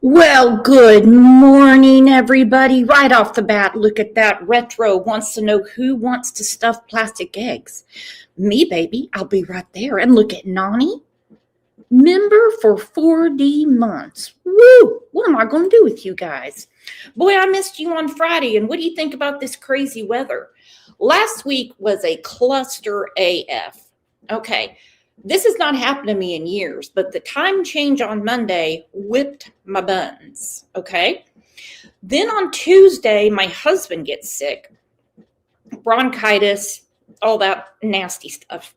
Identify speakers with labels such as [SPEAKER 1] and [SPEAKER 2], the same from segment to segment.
[SPEAKER 1] Well, good morning, everybody. Right off the bat, look at that. Retro wants to know who wants to stuff plastic eggs. Me, baby. I'll be right there. And look at Nani, member for 4D months. Woo! What am I going to do with you guys? Boy, I missed you on Friday. And what do you think about this crazy weather? Last week was a cluster AF. Okay. This has not happened to me in years, but the time change on Monday whipped my buns, okay? Then on Tuesday, my husband gets sick, bronchitis, all that nasty stuff.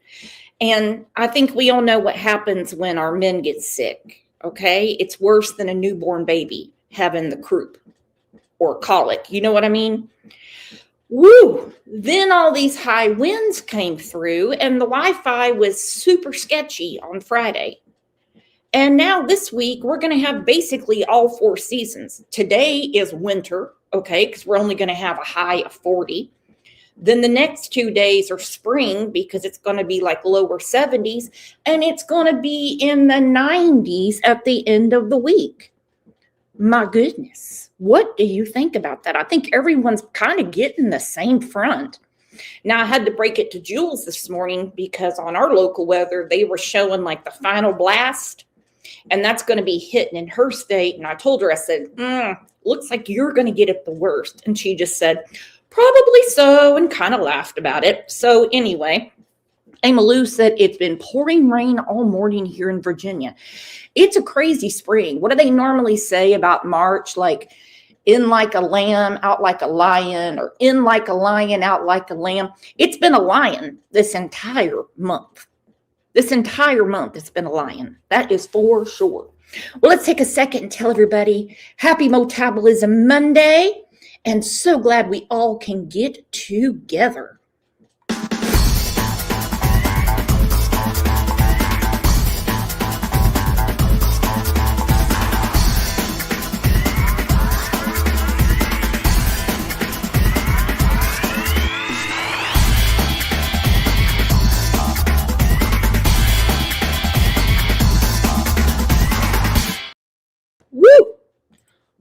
[SPEAKER 1] And I think we all know what happens when our men get sick, okay? It's worse than a newborn baby having the croup or colic, you know what I mean? Woo! Then all these high winds came through and the Wi-Fi was super sketchy on Friday. And now this week, we're going to have basically all four seasons. Today is winter, okay, because we're only going to have a high of 40. Then the next 2 days are spring because it's going to be like lower 70s. And it's going to be in the 90s at the end of the week. My goodness. What do you think about that? I think everyone's kind of getting the same front. Now, I had to break it to Jules this morning because on our local weather, they were showing like the final blast, and that's going to be hitting in her state. And I told her, I said, looks like you're going to get it the worst. And she just said, probably so, and kind of laughed about it. So anyway, Amalou said it's been pouring rain all morning here in Virginia. It's a crazy spring. What do they normally say about March? Like in like a lamb, out like a lion, or in like a lion, out like a lamb. It's been a lion this entire month. This entire month it's been a lion. That is for sure. Well, let's take a second and tell everybody happy Metabolism Monday. And so glad we all can get together.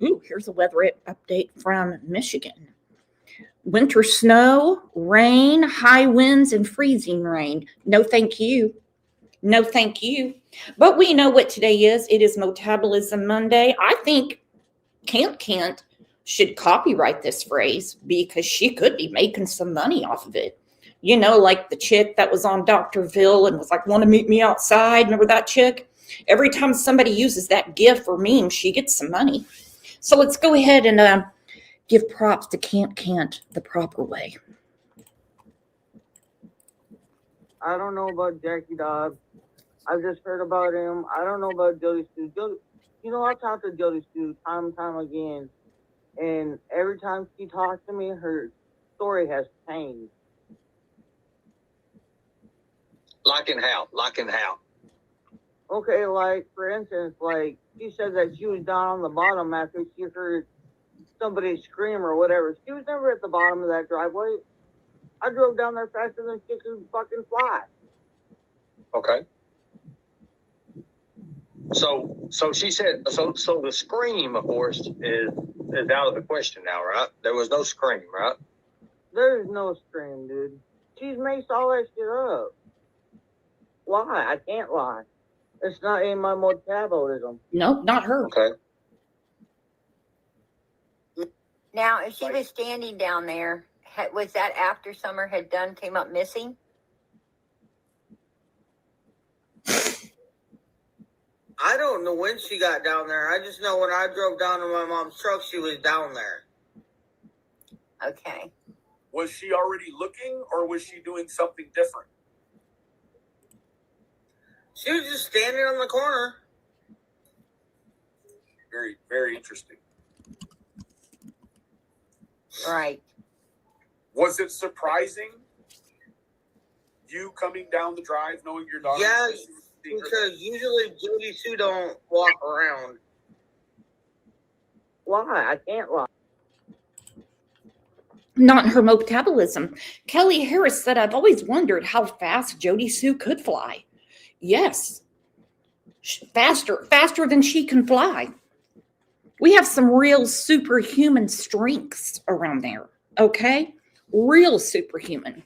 [SPEAKER 1] Ooh, here's a weather update from Michigan. Winter snow, rain, high winds, and freezing rain. No, thank you. No, thank you. But we know what today is. It is Metabolism Monday. I think Kent should copyright this phrase because she could be making some money off of it. You know, like the chick that was on Dr. Phil and was like, want to meet me outside? Remember that chick? Every time somebody uses that gif or meme, she gets some money. So let's go ahead and give props to Can't the proper way.
[SPEAKER 2] I don't know about Jackie Dobbs. I've just heard about him. I don't know about Jody Stu. I talk to Jody Stu time and time again. And every time she talks to me, her story has changed.
[SPEAKER 3] Like in how?
[SPEAKER 2] Okay, like, for instance, like, she said that she was down on the bottom after she heard somebody scream or whatever. She was never at the bottom of that driveway. I drove down there faster than she could fucking fly.
[SPEAKER 3] Okay. So she said, so the scream, of course, is out of the question now, right? There was no scream, right?
[SPEAKER 2] There's no scream, dude. She's maced all that shit up. Why? I can't lie. It's not in my metabolism.
[SPEAKER 1] Nope, not her.
[SPEAKER 3] Okay.
[SPEAKER 4] Now, if she was standing down there, was that after summer had done, came up missing?
[SPEAKER 2] I don't know when she got down there. I just know when I drove down to my mom's truck, she was down there.
[SPEAKER 4] Okay.
[SPEAKER 5] Was she already looking, or was she doing something different?
[SPEAKER 2] She was just standing on the corner.
[SPEAKER 5] Very, very interesting.
[SPEAKER 4] Right.
[SPEAKER 5] Was it surprising, you coming down the drive knowing your daughter?
[SPEAKER 2] Yeah, because usually Jody Sue don't walk around. Why? I can't lie.
[SPEAKER 1] Not in her metabolism. Kelly Harris said, I've always wondered how fast Jody Sue could fly. Yes. Faster than she can fly. We have some real superhuman strengths around there, okay? Real superhuman.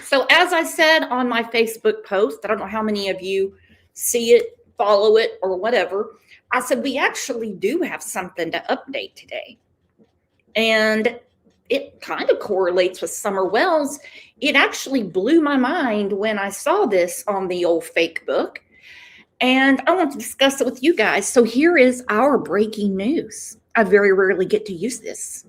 [SPEAKER 1] So as I said on my Facebook post, I don't know how many of you see it, follow it, or whatever. I said, we actually do have something to update today. And it kind of correlates with Summer Wells. It actually blew my mind when I saw this on the old fake book. And I want to discuss it with you guys. So here is our breaking news. I very rarely get to use this.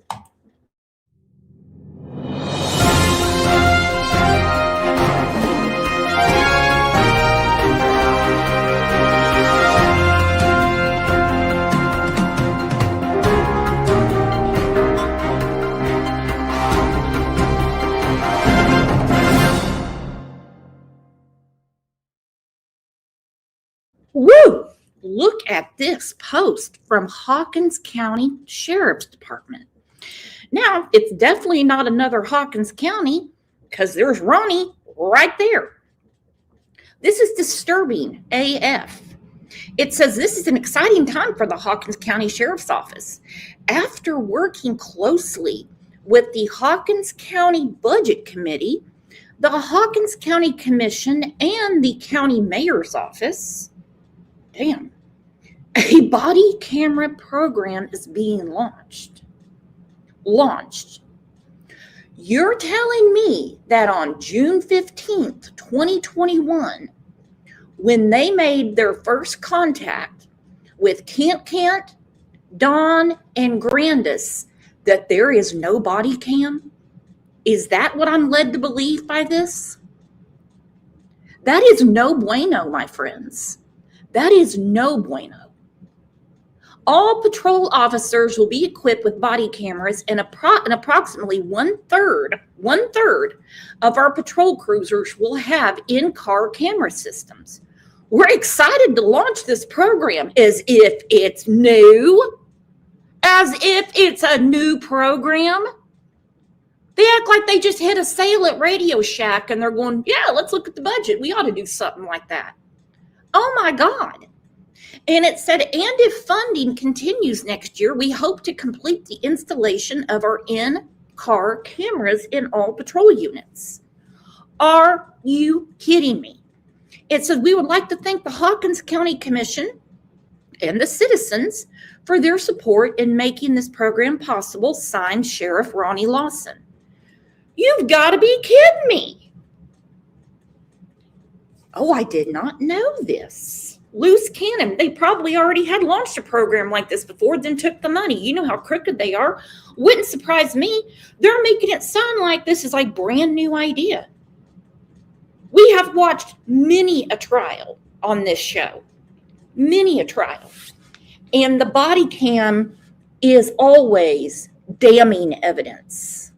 [SPEAKER 1] Woo! Look at this post from Hawkins County Sheriff's Department. Now, it's definitely not another Hawkins County because there's Ronnie right there. This is disturbing AF. It says this is an exciting time for the Hawkins County Sheriff's Office. After working closely with the Hawkins County Budget Committee, the Hawkins County Commission, and the County Mayor's Office, a body camera program is being launched. You're telling me that on June 15th, 2021, when they made their first contact with Kent, Don, and Candace, that there is no body cam? Is that what I'm led to believe by this? That is no bueno, my friends. That is no bueno. All patrol officers will be equipped with body cameras, and approximately one third of our patrol cruisers will have in-car camera systems. We're excited to launch this program as if it's new, as if it's a new program. They act like they just hit a sale at Radio Shack and they're going, yeah, let's look at the budget. We ought to do something like that. Oh my God. And it said, and if funding continues next year, we hope to complete the installation of our in-car cameras in all patrol units. Are you kidding me? It said, we would like to thank the Hawkins County Commission and the citizens for their support in making this program possible. Signed, Sheriff Ronnie Lawson. You've got to be kidding me. Oh, I did not know this. Loose cannon. They probably already had launched a program like this before, then took the money. You know how crooked they are. Wouldn't surprise me. They're making it sound like this is a brand new idea. We have watched many a trial on this show. Many a trial. And the body cam is always damning evidence.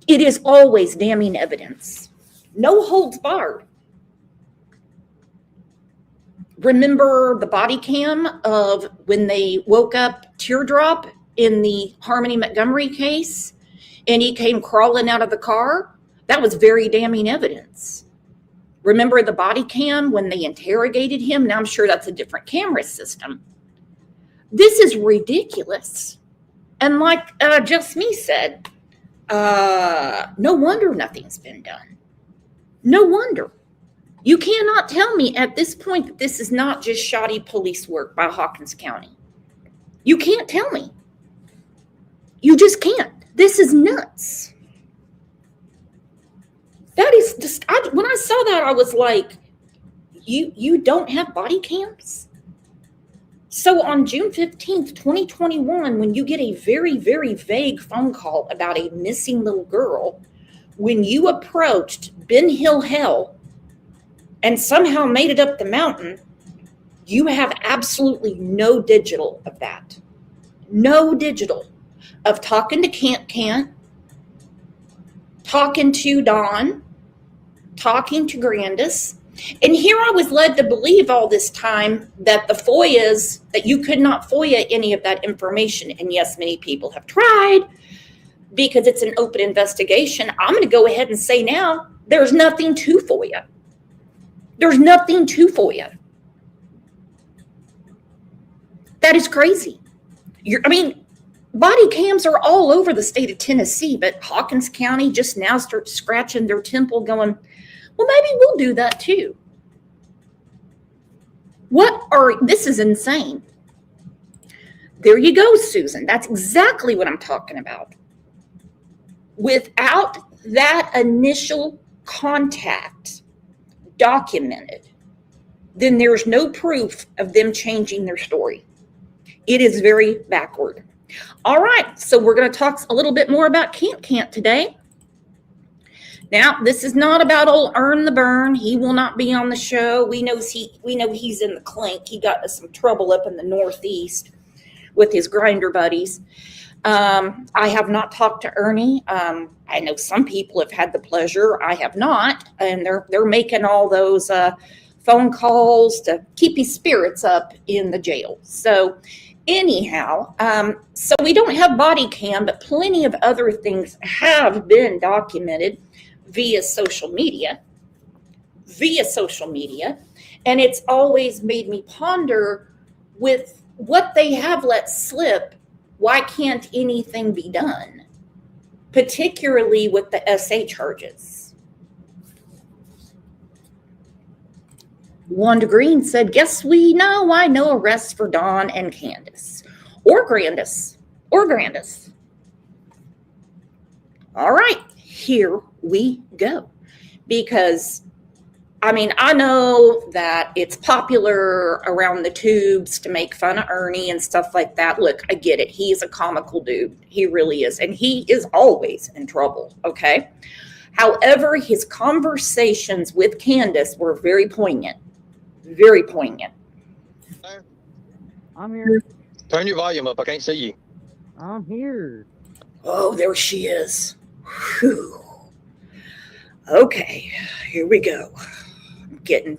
[SPEAKER 1] It is always damning evidence. No holds barred. Remember the body cam of when they woke up Teardrop in the Harmony Montgomery case and he came crawling out of the car? That was very damning evidence. Remember the body cam when they interrogated him? Now I'm sure that's a different camera system. This is ridiculous. And like Just Me said, no wonder nothing's been done. No wonder. You cannot tell me at this point that this is not just shoddy police work by Hawkins County. You can't tell me. You just can't. This is nuts. That is just, when I saw that, I was like, you don't have body cams? So on June 15th, 2021, when you get a very, very vague phone call about a missing little girl, when you approached Ben Hill Hell and somehow made it up the mountain, you have absolutely no digital of that. No digital of talking to Kent, talking to Don, talking to Candace. And here I was led to believe all this time that the FOIAs, that you could not FOIA any of that information. And yes, many people have tried because it's an open investigation. I'm going to go ahead and say now, there's nothing to FOIA. There's nothing to FOIA. That is crazy. I mean, body cams are all over the state of Tennessee, but Hawkins County just now starts scratching their temple going, well, maybe we'll do that too. This is insane. There you go, Susan. That's exactly what I'm talking about. Without that initial contact documented, then there's no proof of them changing their story. It is very backward. All right, so we're going to talk a little bit more about Can't today. Now, this is not about old Earn the Burn. He will not be on the show. We know he's in the clink. He got us some trouble up in the Northeast with his grinder buddies. I have not talked to Ernie. I know some people have had the pleasure. I have not, and they're making all those phone calls to keep his spirits up in the jail. So anyhow, so we don't have body cam, but plenty of other things have been documented via social media, and it's always made me ponder with what they have let slip, why can't anything be done, particularly with the SA charges? Wanda Green said, guess we know why no arrests for Dawn and Candace. Or Grandis. All right, here we go. Because, I mean, I know that it's popular around the tubes to make fun of Ernie and stuff like that. Look, I get it. He's a comical dude. He really is. And he is always in trouble, okay? However, his conversations with Candace were very poignant. Very poignant.
[SPEAKER 2] I'm here.
[SPEAKER 3] Turn your volume up. I can't see you.
[SPEAKER 2] I'm here.
[SPEAKER 1] Oh, there she is. Whew. Okay, here we go. I'm getting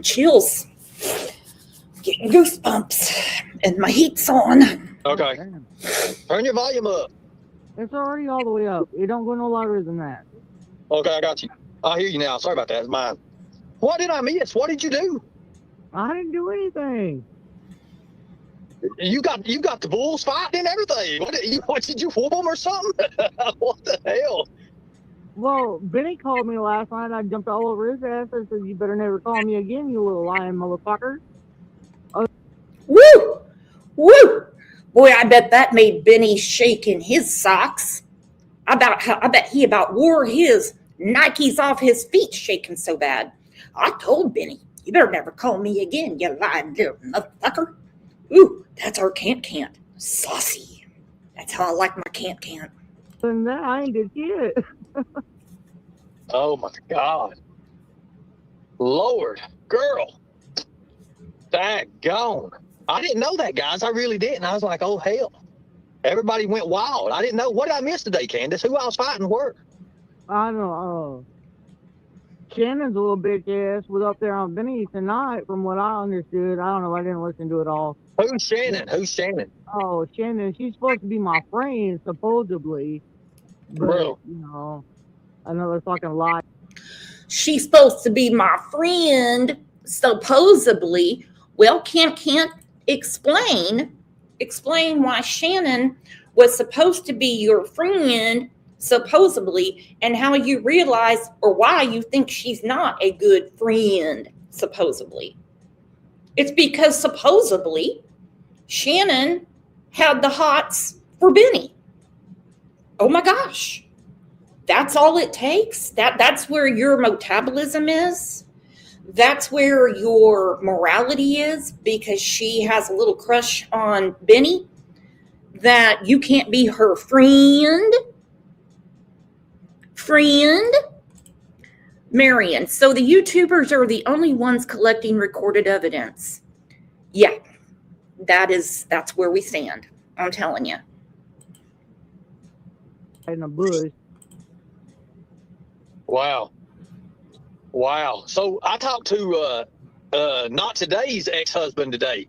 [SPEAKER 1] chills. Getting goosebumps. And my heat's on.
[SPEAKER 3] Okay.
[SPEAKER 2] Damn.
[SPEAKER 3] Turn your volume up.
[SPEAKER 2] It's already all the way up. It don't go no louder than that.
[SPEAKER 3] Okay, I got you. I hear you now. Sorry about that. It's mine. What did I miss? What did you do?
[SPEAKER 2] I didn't do anything.
[SPEAKER 3] You got the bulls fighting and everything. What did you whoop them or something? What the hell?
[SPEAKER 2] Well, Benny called me last night. I jumped all over his ass and said, you better never call me again, you little lying motherfucker.
[SPEAKER 1] Woo! Woo! Boy, I bet that made Benny shake in his socks. I bet he about wore his Nikes off his feet shaking so bad. I told Benny, you better never call me again, you lying little motherfucker. Ooh, that's our can't. Saucy. That's how I like my can't.
[SPEAKER 2] And that I ain't did shit.
[SPEAKER 3] Oh my God. Lord, girl. Daggone. I didn't know that, guys. I really didn't. I was like, oh hell. Everybody went wild. I didn't know. What did I miss today, Candace? Who I was fighting were?
[SPEAKER 2] I don't know. Shannon's a little bitch ass was up there on Benny tonight, from what I understood. I don't know. I didn't listen to it all.
[SPEAKER 3] Who's Shannon?
[SPEAKER 2] Oh, Shannon. She's supposed to be my friend, supposedly. But,
[SPEAKER 3] Bro.
[SPEAKER 2] you know, another fucking lie.
[SPEAKER 1] She's supposed to be my friend, supposedly. Well, can't explain why Shannon was supposed to be your friend, supposedly, and how you realize or why you think she's not a good friend, supposedly. It's because supposedly Shannon had the hots for Benny. Oh my gosh. That's all it takes. That's where your metabolism is. That's where your morality is, because she has a little crush on Benny, that you can't be her friend. Marion, so the YouTubers are the only ones collecting recorded evidence. Yeah, that's where we stand. I'm telling you.
[SPEAKER 2] In the bush.
[SPEAKER 3] Wow. So I talked to not today's ex-husband today,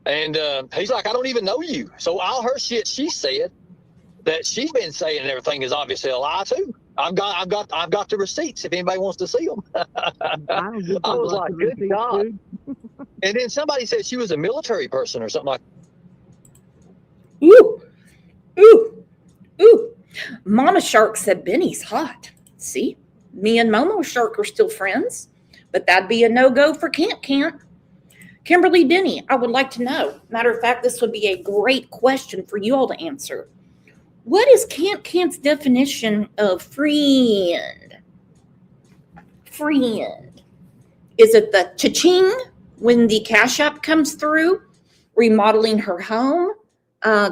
[SPEAKER 3] and he's like, I don't even know you. So all her shit she said that she's been saying and everything is obviously a lie too. I've got the receipts if anybody wants to see them. I was like, good God. And then somebody said she was a military person or something like.
[SPEAKER 1] Ooh, ooh. Mama Shark said Benny's hot. See, me and Momo Shark are still friends, but that'd be a no-go for Can't. Kimberly Denny, I would like to know. Matter of fact, this would be a great question for you all to answer. What is Can't's definition of friend? Friend. Is it the cha-ching when the cash app comes through? Remodeling her home?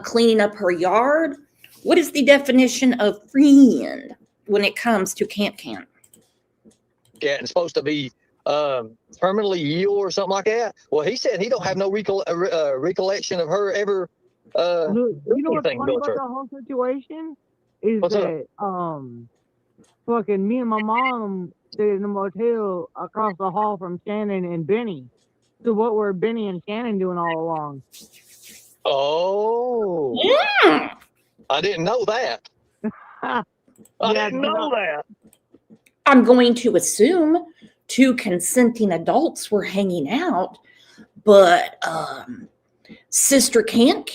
[SPEAKER 1] Cleaning up her yard? What is the definition of friend when it comes to Can't?
[SPEAKER 3] Yeah, it's supposed to be permanently yield or something like that. Well, he said he don't have no recollection of her ever.
[SPEAKER 6] Look, you know what's
[SPEAKER 3] anything
[SPEAKER 6] funny
[SPEAKER 3] built
[SPEAKER 6] about
[SPEAKER 3] her.
[SPEAKER 6] the whole situation is
[SPEAKER 3] What's up?
[SPEAKER 6] that fucking me and my mom stayed in the motel across the hall from Shannon and Benny. So what were Benny and Shannon doing all along?
[SPEAKER 3] Oh,
[SPEAKER 1] Yeah.
[SPEAKER 3] I didn't know that. I
[SPEAKER 6] Yeah,
[SPEAKER 3] didn't know that.
[SPEAKER 1] I'm going to assume two consenting adults were hanging out, but Sister Can't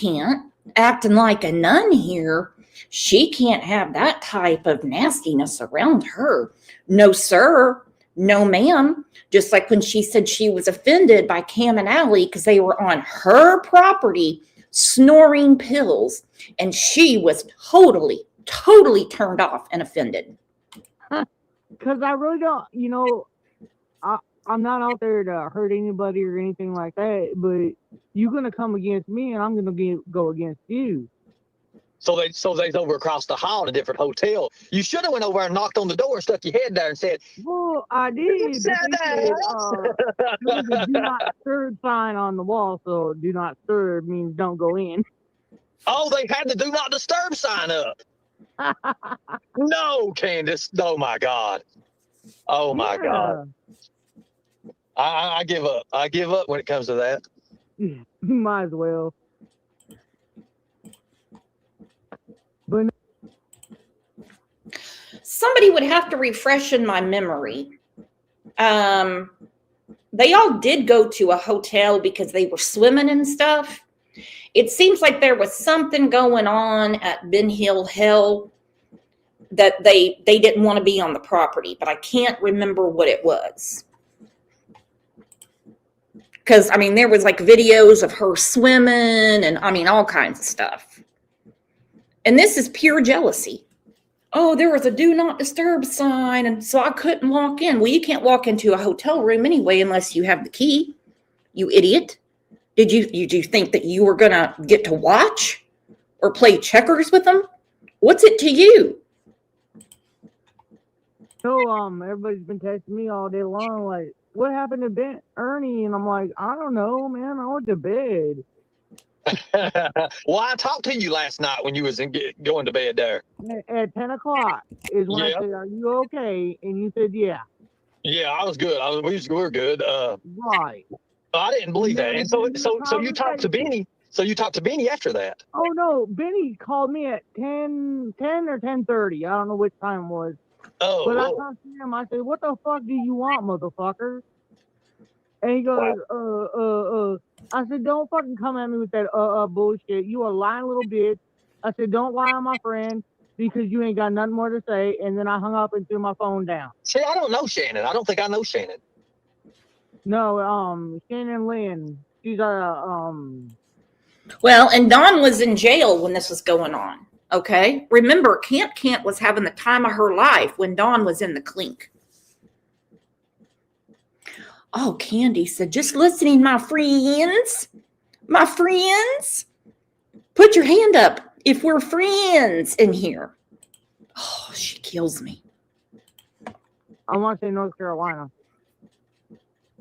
[SPEAKER 1] acting like a nun here. She can't have that type of nastiness around her. No, sir. No, ma'am. Just like when she said she was offended by Cam and Allie because they were on her property snoring pills, and she was totally turned off and offended.
[SPEAKER 6] Because I really don't, I'm not out there to hurt anybody or anything like that, but you're going to come against me and I'm going to go against you.
[SPEAKER 3] So they's over across the hall in a different hotel. You should have went over and knocked on the door and stuck your head there and said,
[SPEAKER 6] Well, I did.
[SPEAKER 3] "Said
[SPEAKER 6] But they said, there was a do not disturb sign on the wall, so do not disturb means don't go in.
[SPEAKER 3] Oh, they had the do not disturb sign up. No, Candace. Oh my God. Oh my God. I give up. I give up when it comes to that.
[SPEAKER 6] You might as well. But
[SPEAKER 1] Somebody would have to refresh in my memory. They all did go to a hotel because they were swimming and stuff. It seems like there was something going on at Ben Hill Hill that they didn't want to be on the property, but I can't remember what it was. Because, there was like videos of her swimming and, all kinds of stuff. And this is pure jealousy. Oh, there was a do not disturb sign, and so I couldn't walk in. Well, you can't walk into a hotel room anyway unless you have the key, you idiot. Did you think that you were going to get to watch or play checkers with them? What's it to you?
[SPEAKER 6] so everybody's been texting me all day long, like, what happened to Ernie? And I'm like, I don't know, man. I went to bed.
[SPEAKER 3] Well, I talked to you last night when you was going to bed there.
[SPEAKER 6] At 10 o'clock is when
[SPEAKER 3] Yeah.
[SPEAKER 6] I said, are you okay? And you said, yeah.
[SPEAKER 3] Yeah, I was good. We were good.
[SPEAKER 6] Right.
[SPEAKER 3] I didn't believe that. And so you talked to Benny. So you talked to Benny after that.
[SPEAKER 6] Oh, no. Benny called me at 10 or 10:30. I don't know which time it was.
[SPEAKER 3] Oh,
[SPEAKER 6] But I talked to him. I said, what the fuck do you want, motherfucker? And he goes, I said, don't fucking come at me with that bullshit. You a lying little bitch. I said, don't lie on my friend because you ain't got nothing more to say. And then I hung up and threw my phone down.
[SPEAKER 3] see, I don't know Shannon. I don't think I know Shannon.
[SPEAKER 6] No, Shannon Lynn. She's
[SPEAKER 1] Well, and Dawn was in jail when this was going on. Okay. Remember, Can't was having the time of her life when Dawn was in the clink. Oh, Candy said, just listening, my friends. My friends. Put your hand up if we're friends in here. Oh, she kills me.
[SPEAKER 6] I want to say North Carolina.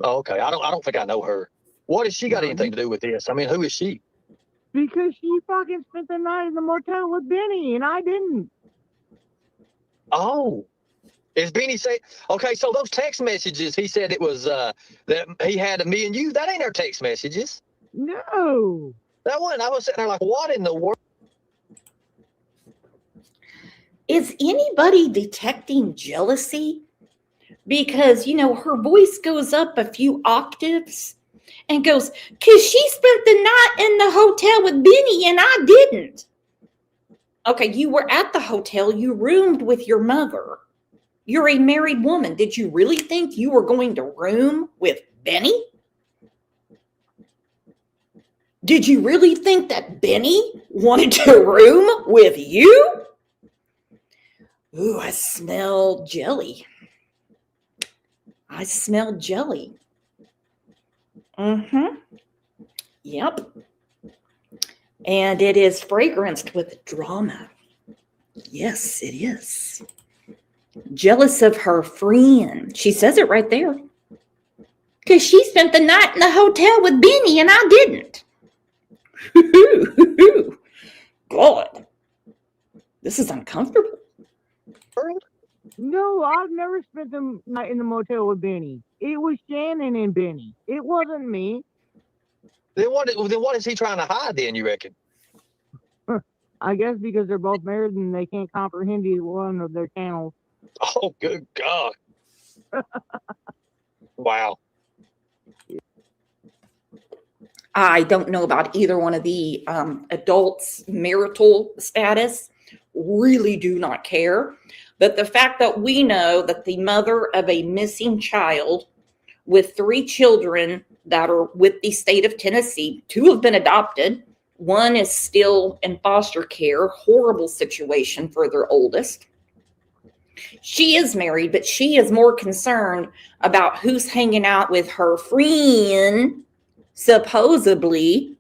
[SPEAKER 3] Oh, okay. I don't think I know her. What has she got anything to do with this? Who is she?
[SPEAKER 6] Because she fucking spent the night in the motel with Benny and I didn't.
[SPEAKER 3] Oh. Is Benny say okay, so those text messages he said it was that he had me and you, that ain't our text messages.
[SPEAKER 6] No.
[SPEAKER 3] That wasn't. I was sitting there like, what in the world?
[SPEAKER 1] Is anybody detecting jealousy? Because, her voice goes up a few octaves and goes, because she spent the night in the hotel with Benny and I didn't. Okay, you were at the hotel. You roomed with your mother. You're a married woman. Did you really think you were going to room with Benny? Did you really think that Benny wanted to room with you? Ooh, I smell jelly. I smell jelly. Mm-hmm. Yep. And it is fragranced with drama. Yes, it is. Jealous of her friend. She says it right there. Because she spent the night in the hotel with Benny and I didn't. God. This is uncomfortable.
[SPEAKER 6] No, I've never spent the night in the motel with Benny. It was Shannon and Benny. It wasn't me.
[SPEAKER 3] Then what is he trying to hide then, you reckon?
[SPEAKER 6] I guess because they're both married and they can't comprehend either one of their channels.
[SPEAKER 3] Oh, good God. Wow.
[SPEAKER 1] I don't know about either one of the adults' marital status. Really do not care. But the fact that we know that the mother of a missing child with 3 children that are with the state of Tennessee, 2 have been adopted. 1 is still in foster care. Horrible situation for their oldest. She is married, but she is more concerned about who's hanging out with her friend, supposedly,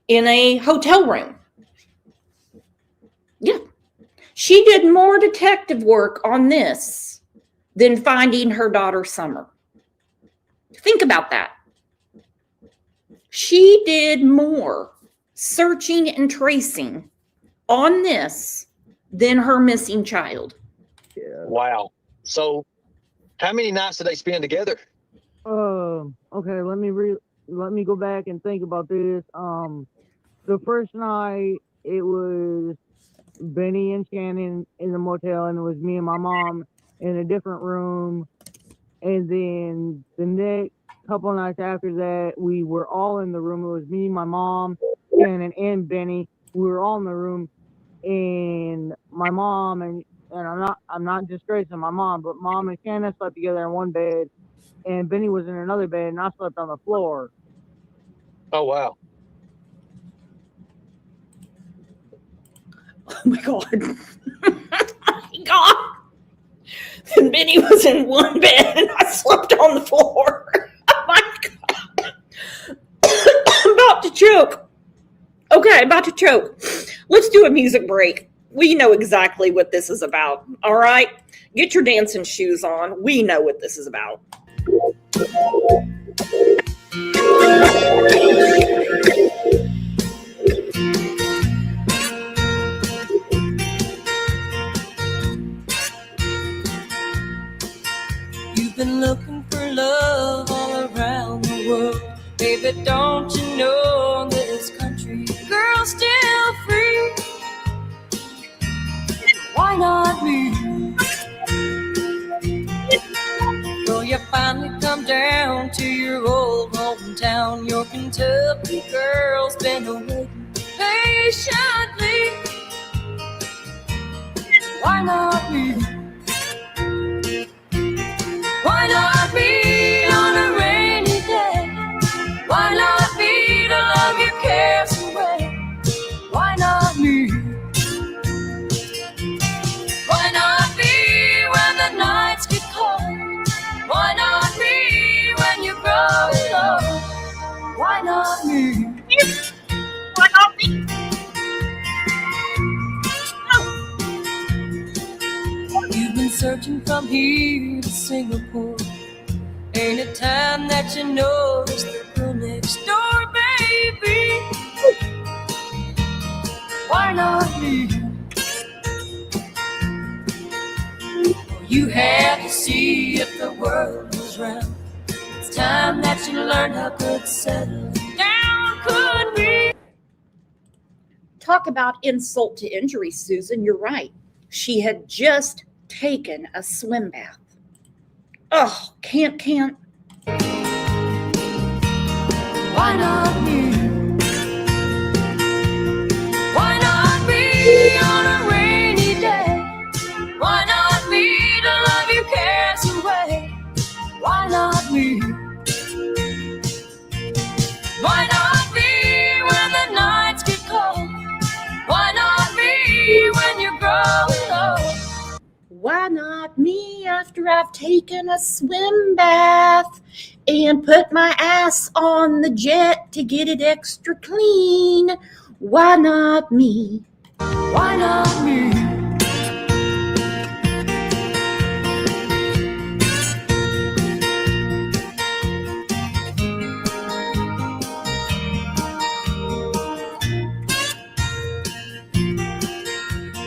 [SPEAKER 1] in a hotel room. Yeah. She did more detective work on this than finding her daughter Summer. Think about that. She did more searching and tracing on this than her missing child.
[SPEAKER 6] Yeah.
[SPEAKER 3] Wow. So how many nights did they spend together?
[SPEAKER 6] Okay, let me go back and think about this. The first night it was Benny and Shannon in the motel, and it was me and my mom in a different room. And then the next couple of nights after that, we were all in the room. It was me, my mom, Shannon, and Benny. We were all in the room, and my mom and I'm not disgracing my mom, but mom and Candace slept together in one bed, and Benny was in another bed, and I slept on the floor.
[SPEAKER 3] Oh, wow.
[SPEAKER 1] Oh my God. Oh my God. And Benny was in one bed and I slept on the floor. Oh my God. I'm about to choke. Okay, about to choke. Let's do a music break. We know exactly what this is about. All right? Get your dancing shoes on. We know what this is about.
[SPEAKER 7] You've been looking for love all around the world. Baby, don't you know this country girl's still free? Why not me? Will you finally come down to your old hometown? Your Kentucky girl's been waiting patiently. Why not me? Why not me on a rainy day? Why not me to love your cares away? Why not me? Why not me when the nights get cold? Why not me when you grow old? Why not me?
[SPEAKER 1] Why not me?
[SPEAKER 7] You've been searching from here to Singapore. Ain't it time that you notice the girl next door, baby? Why not me? You have to see if the world was round. It's time that you learn how good settling down could be.
[SPEAKER 1] Talk about insult to injury, Susan. You're right. She had just taken a swim bath. Oh, can't.
[SPEAKER 7] Why not me? Why not me?
[SPEAKER 1] after I've taken a swim bath and put my ass on the jet to get it extra clean. Why not me?
[SPEAKER 7] Why not me?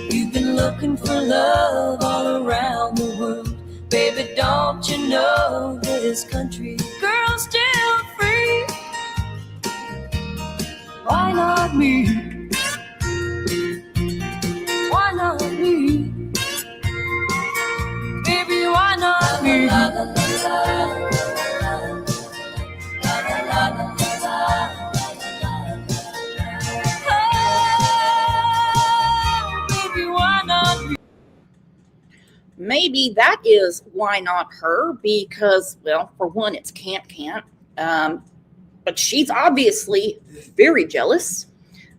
[SPEAKER 7] You've been looking for love all around the world. Baby, don't you know that this country girl's still free? Why not me? Why not me? Baby, why not me? La, la, la, la, oh, baby, why not me?
[SPEAKER 1] Maybe that is why not her, because, well, for one, it's can't. But she's obviously very jealous.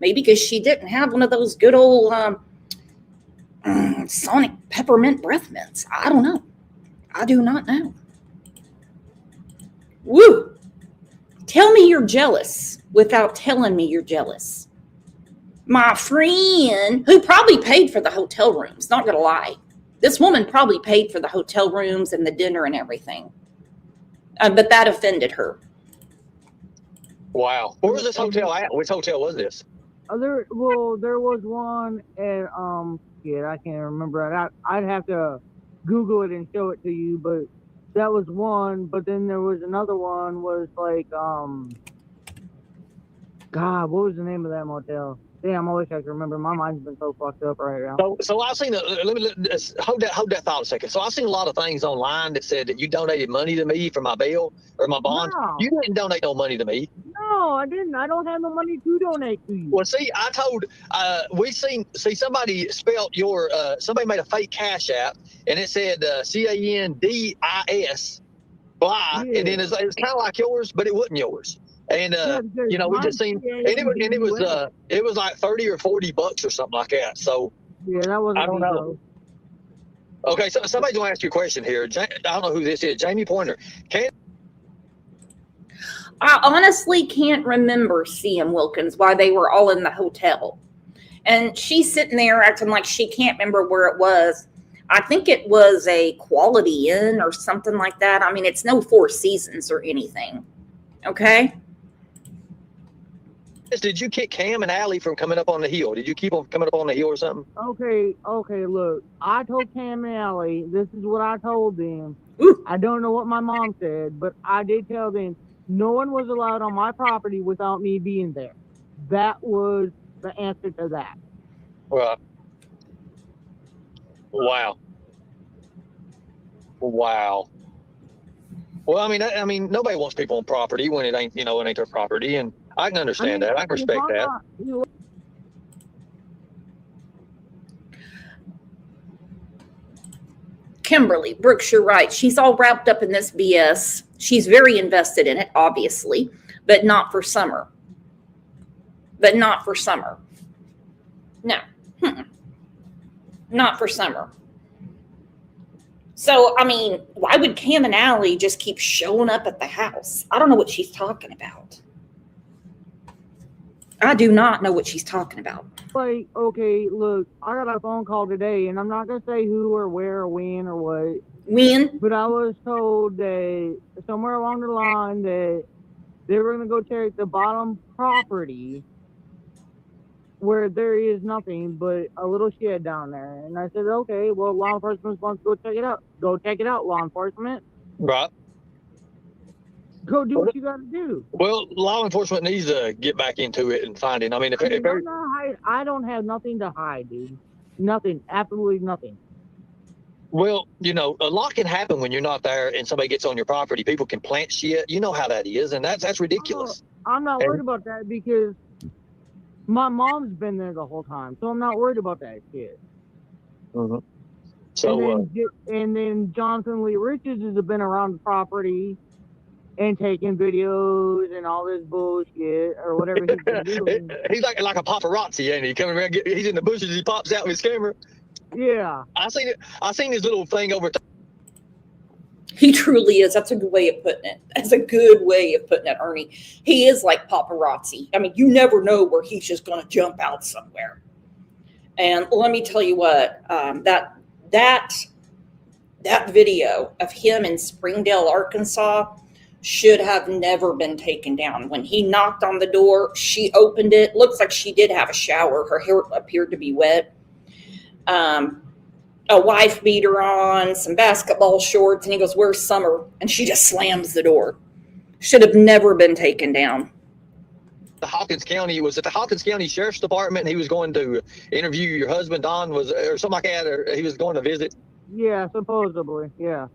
[SPEAKER 1] Maybe because she didn't have one of those good old Sonic peppermint breath mints. I don't know. I do not know. Woo! Tell me you're jealous without telling me you're jealous. My friend, who probably paid for the hotel rooms, not gonna lie. This woman probably paid for the hotel rooms and the dinner and everything. But that offended her.
[SPEAKER 3] Wow. Where was this hotel at? Which hotel was this?
[SPEAKER 6] There was one at shit, I can't remember. I'd have to Google it and show it to you, but that was one. But then there was another one. Was like God, what was the name of that motel? Damn, I wish I could remember. My mind's been so fucked up right now.
[SPEAKER 3] So I've seen. Hold that thought a second. So I've seen a lot of things online that said that you donated money to me for my bail or my bond.
[SPEAKER 6] No.
[SPEAKER 3] You didn't donate no money to me.
[SPEAKER 6] No, I didn't. I don't have no money to donate to you.
[SPEAKER 3] Well, see, I told somebody spelled your somebody made a fake Cash App and it said CANDIS blah,
[SPEAKER 6] Yeah.
[SPEAKER 3] and then it's kind of like yours, but it wasn't yours. And we just seen, and it was like $30 or $40 or something like that. So
[SPEAKER 6] yeah, that wasn't.
[SPEAKER 3] I don't know. Okay, so somebody's gonna ask you a question here. I don't know who this is. Jamie Pointer.
[SPEAKER 1] I honestly can't remember CM Wilkins while they were all in the hotel. And she's sitting there acting like she can't remember where it was. I think it was a Quality Inn or something like that. I mean, it's no Four Seasons or anything. Okay?
[SPEAKER 3] Did you kick Cam and Allie from coming up on the hill? Did you keep them coming up on the hill or something?
[SPEAKER 6] Okay, look. I told Cam and Allie, this is what I told them.
[SPEAKER 1] Ooh.
[SPEAKER 6] I don't know what my mom said, but I did tell them no one was allowed on my property without me being there. That was the answer to that.
[SPEAKER 3] Right. Wow. Well, I mean, nobody wants people on property when it ain't their property, and I can understand that. I can respect that.
[SPEAKER 1] Kimberly, Brooks, you're right. She's all wrapped up in this BS. She's very invested in it, obviously, but not for summer. No. Not for summer. So, I mean, why would Cam and Allie just keep showing up at the house? I don't know what she's talking about. I do not know what she's talking about.
[SPEAKER 6] Like, okay, look, I got a phone call today, and I'm not going to say who or where or when or what.
[SPEAKER 1] When?
[SPEAKER 6] But I was told that somewhere along the line that they were going to go check the bottom property where there is nothing but a little shed down there. And I said, okay, well, law enforcement wants to go check it out. Go check it out, law enforcement.
[SPEAKER 3] Right.
[SPEAKER 6] Go do what you got to do.
[SPEAKER 3] Well, law enforcement needs to get back into it and find it. I mean,
[SPEAKER 6] I don't have nothing to hide, dude. Nothing. Absolutely nothing.
[SPEAKER 3] Well, a lot can happen when you're not there and somebody gets on your property. People can plant shit. You know how that is, and that's ridiculous.
[SPEAKER 6] I'm not worried about that because my mom's been there the whole time, so I'm not worried about that shit.
[SPEAKER 3] Mm-hmm. So,
[SPEAKER 6] and then Jonathan Lee Richards has been around the property and taking videos and all this bullshit or whatever he's been doing.
[SPEAKER 3] He's like a paparazzi, ain't he? Coming around, he's in the bushes, he pops out with his camera.
[SPEAKER 6] Yeah.
[SPEAKER 3] I seen his little thing over
[SPEAKER 1] He truly is. That's a good way of putting it. That's a good way of putting it, Ernie. He is like paparazzi. I mean, you never know where he's just going to jump out somewhere. And let me tell you what, that video of him in Springdale, Arkansas, should have never been taken down. When he knocked on the door, she opened it. Looks like she did have a shower. Her hair appeared to be wet. A wife beater on, some basketball shorts, and he goes, "Where's Summer?" And she just slams the door. Should have never been taken down.
[SPEAKER 3] The Hawkins County, was it the Hawkins County Sheriff's Department? He was going to interview your husband, Don, or something like that, or he was going to visit?
[SPEAKER 6] Yeah, supposedly, yeah.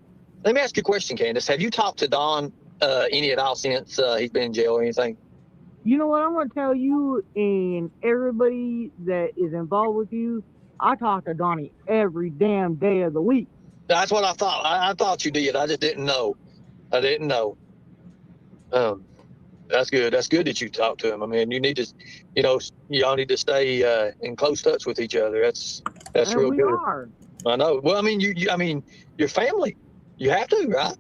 [SPEAKER 3] Let me ask you a question, Candace. Have you talked to Don any at all since he's been in jail or anything?
[SPEAKER 6] You know what? I'm going to tell you and everybody that is involved with you, I talk to Donnie every damn day of the week.
[SPEAKER 3] That's what I thought. I thought you did. I just didn't know. I didn't know. That's good. That's good that you talk to him. I mean, you need to, y'all need to stay in close touch with each other. That's
[SPEAKER 6] and
[SPEAKER 3] real
[SPEAKER 6] we
[SPEAKER 3] good.
[SPEAKER 6] are.
[SPEAKER 3] I know. Well, I mean, your family. You have to, right?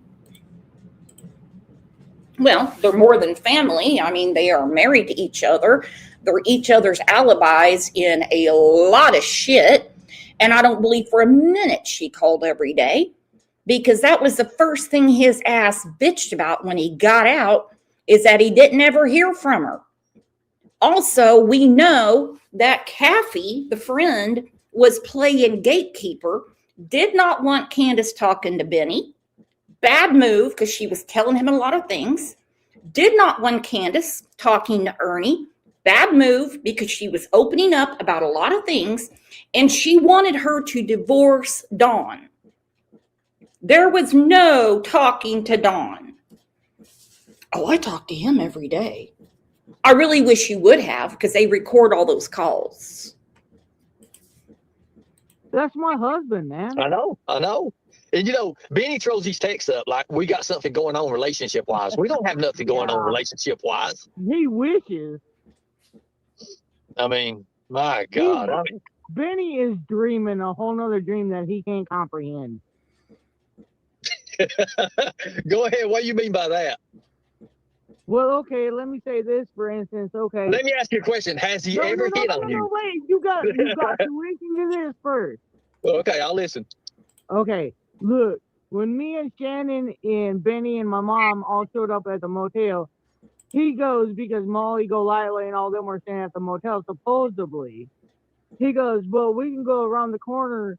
[SPEAKER 1] Well, they're more than family. I mean, they are married to each other. They're each other's alibis in a lot of shit. And I don't believe for a minute she called every day, because that was the first thing his ass bitched about when he got out, is that he didn't ever hear from her. Also, we know that Kathy, the friend, was playing gatekeeper, did not want Candace talking to Benny. Bad move, because she was telling him a lot of things. Did not want Candace talking to Ernie. Bad move, because she was opening up about a lot of things, and she wanted her to divorce Dawn. There was no talking to Dawn. Oh, I talk to him every day. I really wish you would have, because they record all those calls.
[SPEAKER 6] That's my husband, man.
[SPEAKER 3] I know. And Benny throws these texts up like we got something going on relationship wise. We don't have nothing going on relationship wise.
[SPEAKER 6] He wishes.
[SPEAKER 3] I mean, my God.
[SPEAKER 6] Benny is dreaming a whole nother dream that he can't comprehend.
[SPEAKER 3] Go ahead. What do you mean by that?
[SPEAKER 6] Well, okay, let me say this, for instance. Okay.
[SPEAKER 3] Let me ask you a question. Has he ever hit on you?
[SPEAKER 6] No, wait. You got to listen to this first.
[SPEAKER 3] Okay, I'll listen.
[SPEAKER 6] Okay, look. When me and Shannon and Benny and my mom all showed up at the motel, he goes, because Molly, Golightly, and all them were staying at the motel, supposedly. He goes, well, we can go around the corner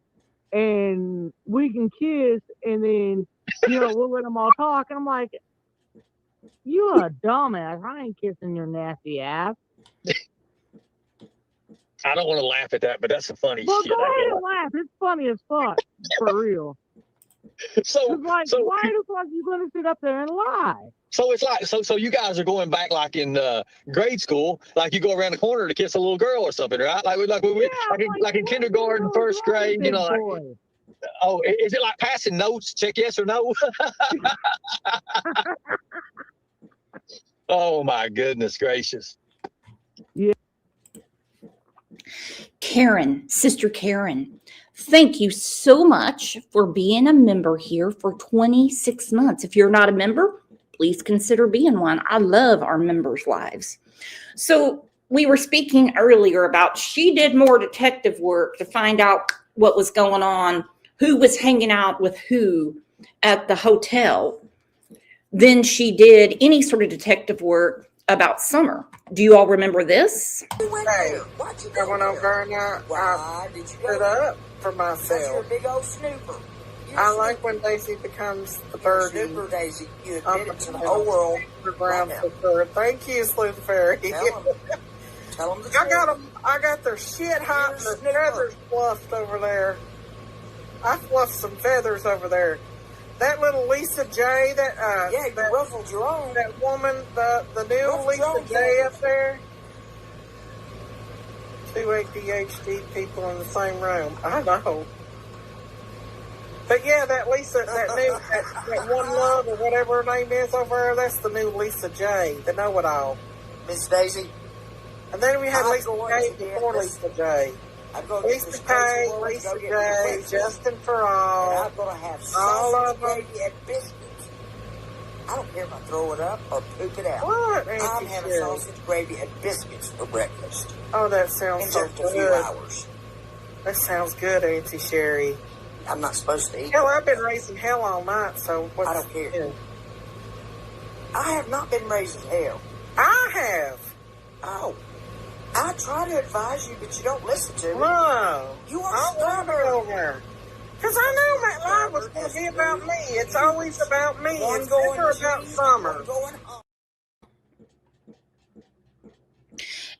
[SPEAKER 6] and we can kiss, and then, we'll let them all talk. And I'm like, you a dumbass. I ain't kissing your nasty ass.
[SPEAKER 3] I don't want to laugh at that, but that's a funny
[SPEAKER 6] well,
[SPEAKER 3] shit.
[SPEAKER 6] Go ahead and laugh. It's funny as fuck. For real.
[SPEAKER 3] So
[SPEAKER 6] why the fuck are you going to sit up there and lie?
[SPEAKER 3] So it's like, so you guys are going back like in grade school, like you go around the corner to kiss a little girl or something, right? Like in kindergarten, first grade, oh, is it like passing notes? Check yes or no? Oh my goodness gracious.
[SPEAKER 6] Yeah.
[SPEAKER 1] Karen, Sister Karen, thank you so much for being a member here for 26 months. If you're not a member, please consider being one. I love our members' lives. So we were speaking earlier about she did more detective work to find out what was going on, who was hanging out with who at the hotel, than she did any sort of detective work about Summer. Do you all remember this?
[SPEAKER 8] Hey, I went over and I stood up for myself.
[SPEAKER 4] You're a big old snooper.
[SPEAKER 8] I like when Daisy becomes the birdie.
[SPEAKER 4] Snooper, Daisy. You
[SPEAKER 8] I'm
[SPEAKER 4] admitted to the whole world.
[SPEAKER 8] Ground for sure. Thank you, Sleuth Fairy.
[SPEAKER 4] Tell them the truth.
[SPEAKER 8] I got their shit hot and their feathers fluffed over there. I fluffed some feathers over there. That little Lisa J,
[SPEAKER 4] you ruffled your own.
[SPEAKER 8] That woman, the new
[SPEAKER 4] Ruffled
[SPEAKER 8] Lisa J up there. 2 ADHD people in the same room. I know. But yeah, that Lisa, that One Love or whatever her name is over there, that's the new Lisa J, the know-it-all.
[SPEAKER 4] Miss Daisy.
[SPEAKER 8] And then we had Lisa J before Lisa J.
[SPEAKER 9] I'm going to get the
[SPEAKER 8] Lisa
[SPEAKER 9] States
[SPEAKER 8] Kay,
[SPEAKER 9] of World,
[SPEAKER 8] Lisa
[SPEAKER 9] go get
[SPEAKER 8] J,
[SPEAKER 9] me a
[SPEAKER 8] Justin for
[SPEAKER 9] and
[SPEAKER 8] all.
[SPEAKER 9] I'm going to have
[SPEAKER 8] All
[SPEAKER 9] sausage,
[SPEAKER 8] of them.
[SPEAKER 9] gravy, and biscuits. I don't care if I throw it up or poop it out.
[SPEAKER 8] What,
[SPEAKER 9] I'm
[SPEAKER 8] Auntie
[SPEAKER 9] having
[SPEAKER 8] Sherry?
[SPEAKER 9] sausage, gravy, and biscuits for breakfast
[SPEAKER 8] Oh, that
[SPEAKER 9] in
[SPEAKER 8] sounds so
[SPEAKER 9] just a few
[SPEAKER 8] good.
[SPEAKER 9] hours.
[SPEAKER 8] That sounds good, Auntie Sherry.
[SPEAKER 9] I'm not supposed to eat.
[SPEAKER 8] Hell,
[SPEAKER 9] that.
[SPEAKER 8] I've been raising hell all night, so what's...
[SPEAKER 9] I don't care.
[SPEAKER 8] Yeah.
[SPEAKER 9] I have not been raised as hell.
[SPEAKER 8] I have.
[SPEAKER 9] Oh, I try to advise you, but you don't listen to me.
[SPEAKER 8] No.
[SPEAKER 9] You are
[SPEAKER 8] I want to
[SPEAKER 9] stubborn.
[SPEAKER 8] go there. Because I knew that life was going to be about me. It's always about me.
[SPEAKER 9] One
[SPEAKER 8] It's
[SPEAKER 9] going
[SPEAKER 8] never
[SPEAKER 9] to
[SPEAKER 8] about
[SPEAKER 9] you,
[SPEAKER 8] Summer.
[SPEAKER 9] one going home.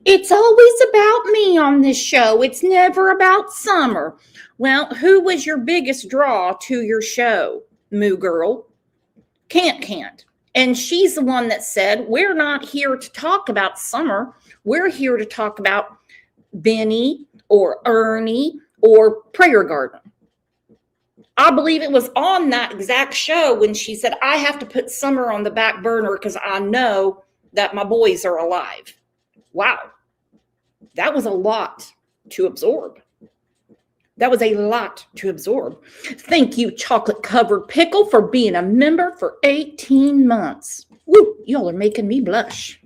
[SPEAKER 1] It's always about me on this show. It's never about Summer. Well, who was your biggest draw to your show, Moo Girl? Can't. And she's the one that said, we're not here to talk about Summer. We're here to talk about Benny or Ernie or Prayer Garden. I believe it was on that exact show when she said, I have to put Summer on the back burner because I know that my boys are alive. Wow. That was a lot to absorb. Thank you, Chocolate Covered Pickle, for being a member for 18 months. Woo, y'all are making me blush.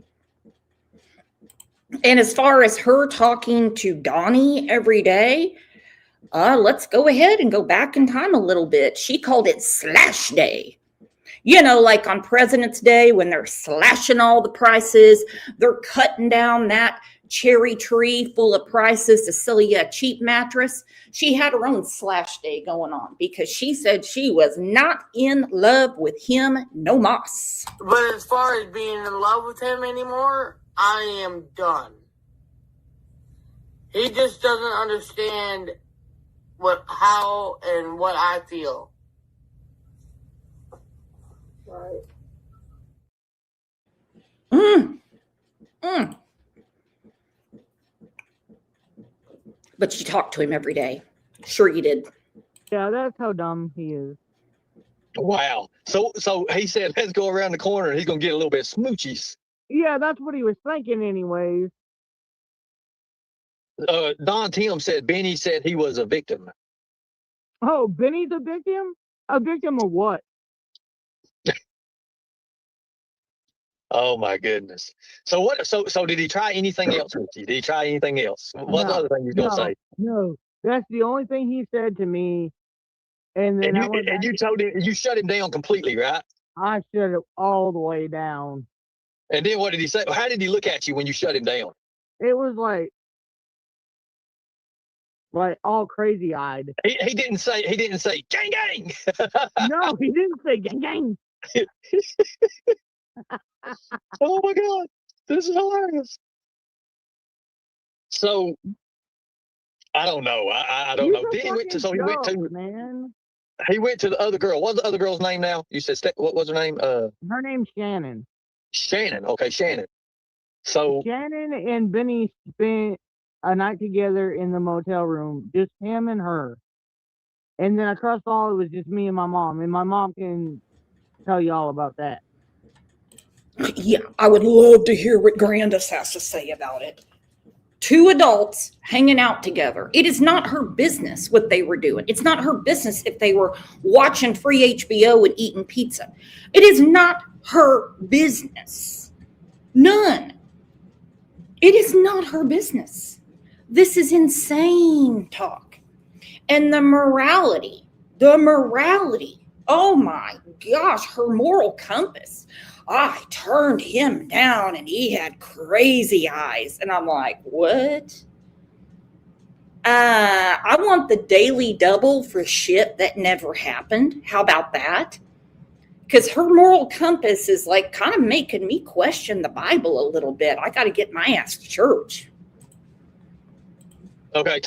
[SPEAKER 1] And as far as her talking to Donnie every day, let's go ahead and go back in time a little bit. She called it Slash Day. You know, like on President's Day when they're slashing all the prices, they're cutting down that cherry tree full of prices to sell you a cheap mattress. She had her own Slash Day going on because she said she was not in love with him no mas.
[SPEAKER 2] But as far as being in love with him anymore, I am done. He just doesn't understand how and what I feel. Right.
[SPEAKER 1] But you talked to him every day. Sure you did.
[SPEAKER 6] Yeah, that's how dumb he is.
[SPEAKER 3] Wow. So he said, let's go around the corner and he's going to get a little bit smoochies.
[SPEAKER 6] Yeah, that's what he was thinking anyways.
[SPEAKER 3] Don Tim said Benny said he was a victim.
[SPEAKER 6] Oh, Benny's a victim? A victim of what?
[SPEAKER 3] Oh my goodness. So what? So did he try anything else with you? Did he try anything else? What's the other thing he's gonna say?
[SPEAKER 6] No. That's the only thing he said to me. And then
[SPEAKER 3] You told him, you shut him down completely, right?
[SPEAKER 6] I shut it all the way down.
[SPEAKER 3] And then what did he say? How did he look at you when you shut him down?
[SPEAKER 6] It was like all crazy eyed.
[SPEAKER 3] He didn't say gang gang.
[SPEAKER 6] No, he didn't say gang gang.
[SPEAKER 3] Oh my God, this is hilarious. So I don't know. I don't know. Then he went to
[SPEAKER 6] man.
[SPEAKER 3] He went to the other girl. What's the other girl's name now? You said what was her name?
[SPEAKER 6] Her name's Shannon.
[SPEAKER 3] Shannon. Okay, Shannon. So
[SPEAKER 6] Shannon and Benny spent a night together in the motel room, just him and her. And then across the hall, it was just me and my mom. And my mom can tell you all about that.
[SPEAKER 1] Yeah, I would love to hear what Candace has to say about it. Two adults hanging out together. It is not her business what they were doing. It's not her business if they were watching free HBO and eating pizza. It is not her business. None. It is not her business. This is insane talk. And the morality, oh my gosh, her moral compass. I turned him down and he had crazy eyes. And I'm like, what? I want the daily double for shit that never happened. How about that? Because her moral compass is like kind of making me question the Bible a little bit. I got to get my ass to church.
[SPEAKER 3] okay,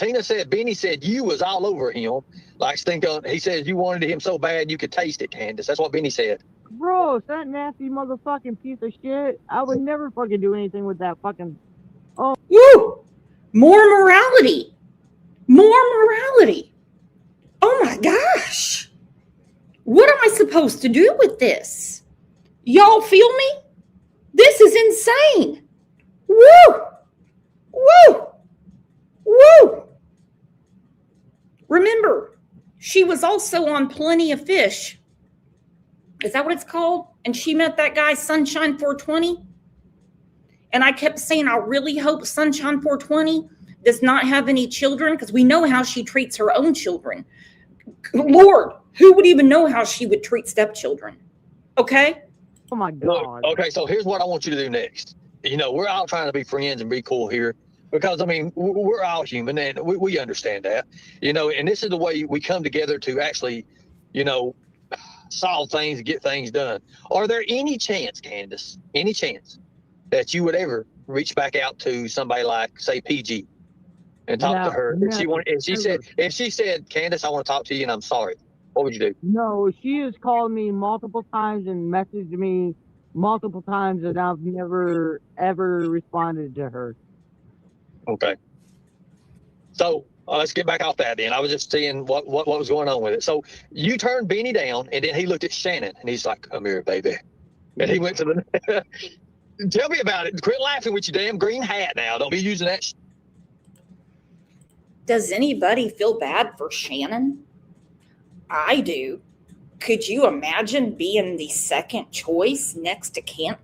[SPEAKER 3] Benny said you was all over him. Like he said you wanted him so bad you could taste it, Candace. That's what Benny said.
[SPEAKER 6] Gross, that nasty motherfucking piece of shit. I would never fucking do anything with that fucking... Oh.
[SPEAKER 1] Woo! More morality. Oh my gosh. What am I supposed to do with this? Y'all feel me? This is insane. Woo! remember, she was also on Plenty of Fish. Is that what it's called? And she met that guy, Sunshine 420. And I kept saying, I really hope Sunshine 420 does not have any children, because we know how she treats her own children. Lord, who would even know how she would treat stepchildren? Okay?
[SPEAKER 6] Oh my God.
[SPEAKER 3] Look, okay, so here's what I want you to do next. You know, we're all trying to be friends and be cool here because, I mean, we're all human and we understand that, you know, and this is the way we come together to actually, you know, solve things and get things done. Are there any chance, Candace, any chance that you would ever reach back out to somebody like, say, PG and talk to her? If she said, Candace, I want to talk to you and I'm sorry, what would you do?
[SPEAKER 6] No, she has called me multiple times and messaged me multiple times, and I've never ever responded to her.
[SPEAKER 3] Okay. So let's get back off that then. I was just seeing what was going on with it. So you turned Benny down, and then he looked at Shannon, and he's like, come here, baby. And he went to the... Tell me about it. Quit laughing with your damn green hat now. Don't be using that.
[SPEAKER 1] Does anybody feel bad for Shannon? I do. Could you imagine being the second choice next to Can't?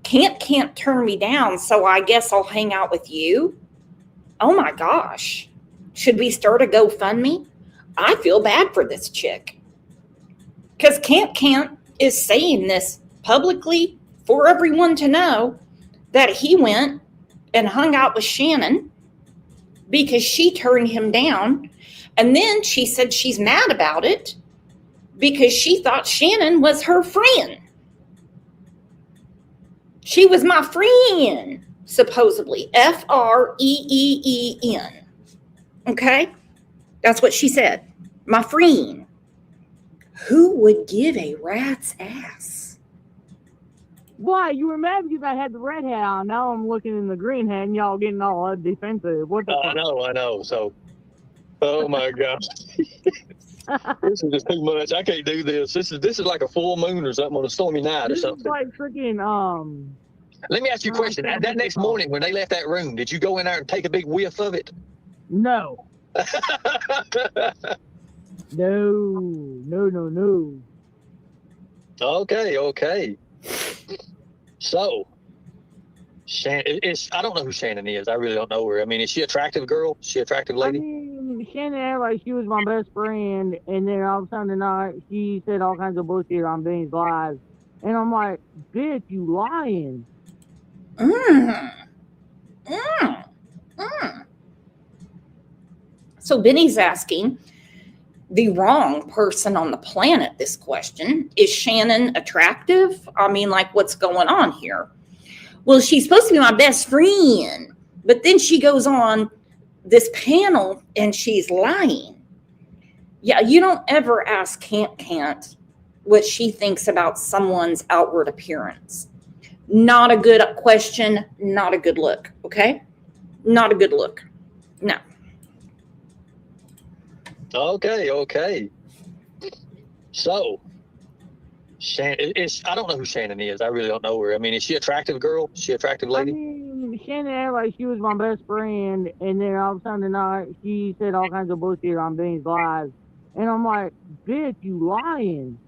[SPEAKER 1] Can't turn me down, so I guess I'll hang out with you. Oh my gosh. Should we start a GoFundMe? I feel bad for this chick. Because Can't is saying this publicly for everyone to know that he went and hung out with Shannon because she turned him down. And then she said she's mad about it because she thought Shannon was her friend. She was my friend, supposedly. F-R-E-E-E-N. Okay? That's what she said. My friend. Who would give a rat's ass?
[SPEAKER 6] Why? You were mad because I had the red hat on. Now I'm looking in the green hat and y'all getting all defensive. What the fuck?
[SPEAKER 3] I know. So, oh my gosh. This is just too much. I can't do this. This is like a full moon or something on a stormy night or
[SPEAKER 6] This is
[SPEAKER 3] something.
[SPEAKER 6] like freaking,
[SPEAKER 3] Let me ask you a question. That next morning when they left that room, did you go in there and take a big whiff of it?
[SPEAKER 6] no. No.
[SPEAKER 3] Okay. So, Shannon, I don't know who Shannon is. I really don't know her. I mean, is she an attractive girl? Is she an attractive lady?
[SPEAKER 6] I mean, Shannon acted like she was my best friend, and then all of a sudden tonight, she said all kinds of bullshit on Benny's live. And I'm like, bitch, you lying.
[SPEAKER 1] So Benny's asking the wrong person on the planet this question. Is Shannon attractive? I mean, like, what's going on here? Well, she's supposed to be my best friend, but then she goes on this panel and she's lying. Yeah, you don't ever ask Can't what she thinks about someone's outward appearance. Not a good question, not a good look, okay? Not a good look. No.
[SPEAKER 3] Okay. So, Shannon, I don't know who Shannon is. I really don't know her. I mean, is she an attractive girl? Is she an attractive lady?
[SPEAKER 6] I mean, Shannon acted like she was my best friend, and then all of a sudden tonight, she said all kinds of bullshit on Benny's live. And I'm like, bitch, you lying.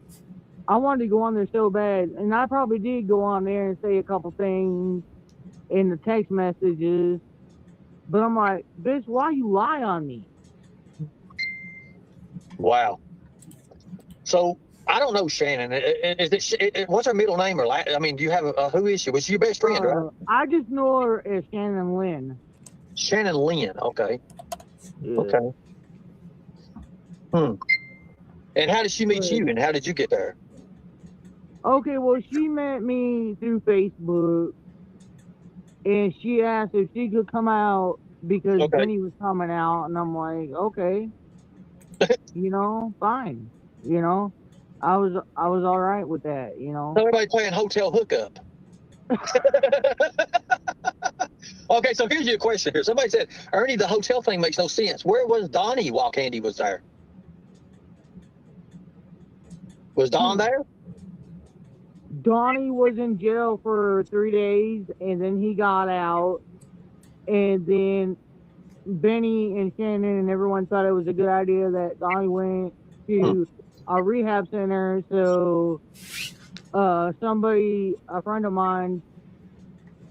[SPEAKER 6] I wanted to go on there so bad, and I probably did go on there and say a couple things in the text messages, but I'm like, bitch, why you lie on me?
[SPEAKER 3] Wow. So, I don't know Shannon. What's her middle name? I mean, do you have who is she? Was she your best friend, right?
[SPEAKER 6] I just know her as Shannon Lynn.
[SPEAKER 3] Shannon Lynn. Okay.
[SPEAKER 6] Yeah.
[SPEAKER 3] Okay. And how did she meet you? And how did you get there?
[SPEAKER 6] Okay, well, she met me through Facebook, and she asked if she could come out because Benny was coming out, and I'm like, okay, fine, I was all right with that,
[SPEAKER 3] Everybody playing hotel hookup. Okay, so here's your question here. Somebody said, Ernie, the hotel thing makes no sense. Where was Donnie while Candy was there? Was Don there?
[SPEAKER 6] Donnie was in jail for 3 days, and then he got out, and then Benny and Shannon and everyone thought it was a good idea that Donnie went to a rehab center. So somebody, a friend of mine,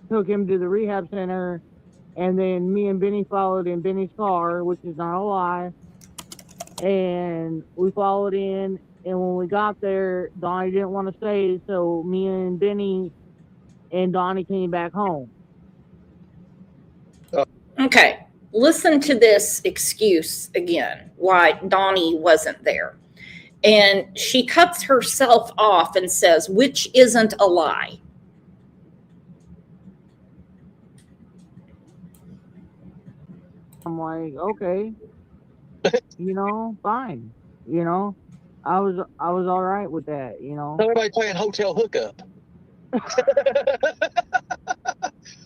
[SPEAKER 6] took him to the rehab center, and then me and Benny followed in Benny's car, which is not a lie. And we followed in, and when we got there, Donnie didn't want to stay, so me and Benny and Donnie came back home.
[SPEAKER 1] Okay, listen to this excuse again, why Donnie wasn't there. And she cuts herself off and says, which isn't a lie.
[SPEAKER 6] I'm like, okay, fine. I was all right with that.
[SPEAKER 3] Everybody playing hotel hookup.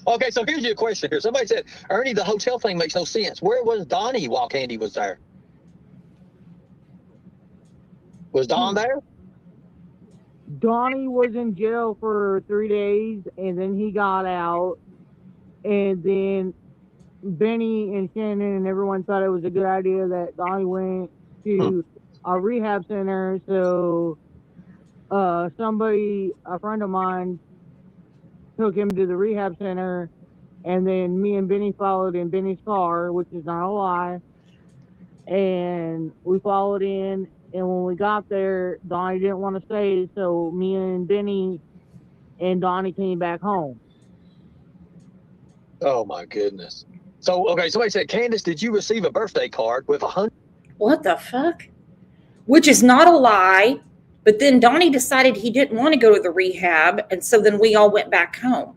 [SPEAKER 3] Okay, so here's your question here. Somebody said, Ernie, the hotel thing makes no sense. Where was Donnie while Candy was there? Was Don there?
[SPEAKER 6] Donnie was in jail for 3 days, and then he got out, and then Benny and Shannon and everyone thought it was a good idea that Donnie went to a rehab center. So somebody, a friend of mine, took him to the rehab center, and then me and Benny followed in Benny's car, which is not a lie. And we followed in, and when we got there, Donnie didn't want to stay, so me and Benny and Donnie came back home.
[SPEAKER 3] Oh my goodness. So, okay, somebody said, Candace, did you receive a birthday card with 100?
[SPEAKER 1] What the fuck? Which is not a lie. But then Donnie decided he didn't want to go to the rehab, and so then we all went back home.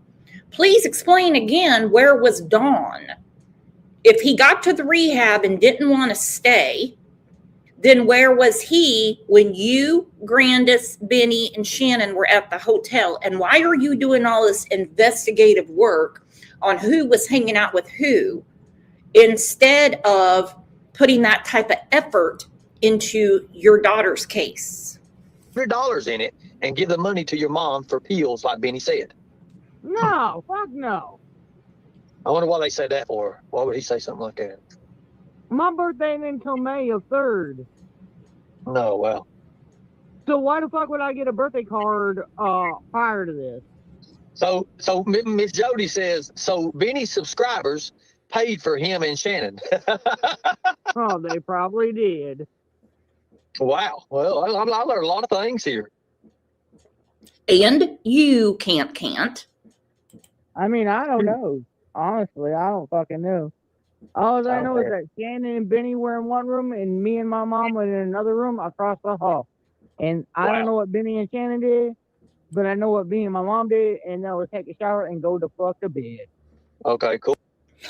[SPEAKER 1] Please explain again, where was Don? If he got to the rehab and didn't want to stay, then where was he when you, Candace, Benny, and Shannon were at the hotel? And why are you doing all this investigative work on who was hanging out with who instead of putting that type of effort into your daughter's case?
[SPEAKER 3] $100 in it and give the money to your mom for pills, like Benny said.
[SPEAKER 6] No, fuck no.
[SPEAKER 3] I wonder why they said that for. Why would he say something like that?
[SPEAKER 6] My birthday ain't until May 3rd.
[SPEAKER 3] No, well.
[SPEAKER 6] So why the fuck would I get a birthday card prior to this?
[SPEAKER 3] So Miss Jody says, so Benny's subscribers paid for him and Shannon.
[SPEAKER 6] Oh, they probably did.
[SPEAKER 3] Wow. Well, I learned a lot of things here.
[SPEAKER 1] And you can't.
[SPEAKER 6] I mean, I don't know. Honestly, I don't fucking know. All I know is that Shannon and Benny were in one room, and me and my mom were in another room across the hall. And I don't know what Benny and Shannon did, but I know what me and my mom did, and that was take a shower and go the fuck to bed.
[SPEAKER 3] Okay, cool.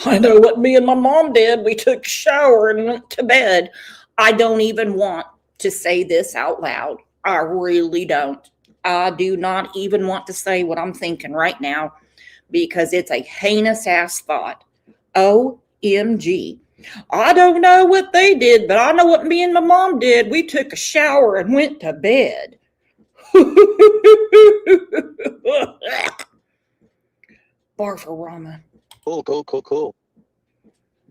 [SPEAKER 1] I know what me and my mom did. We took a shower and went to bed. I don't even want to say this out loud. I really don't. I do not even want to say what I'm thinking right now because it's a heinous ass thought. OMG. I don't know what they did, but I know what me and my mom did. We took a shower and went to bed. Barfarama.
[SPEAKER 3] Cool.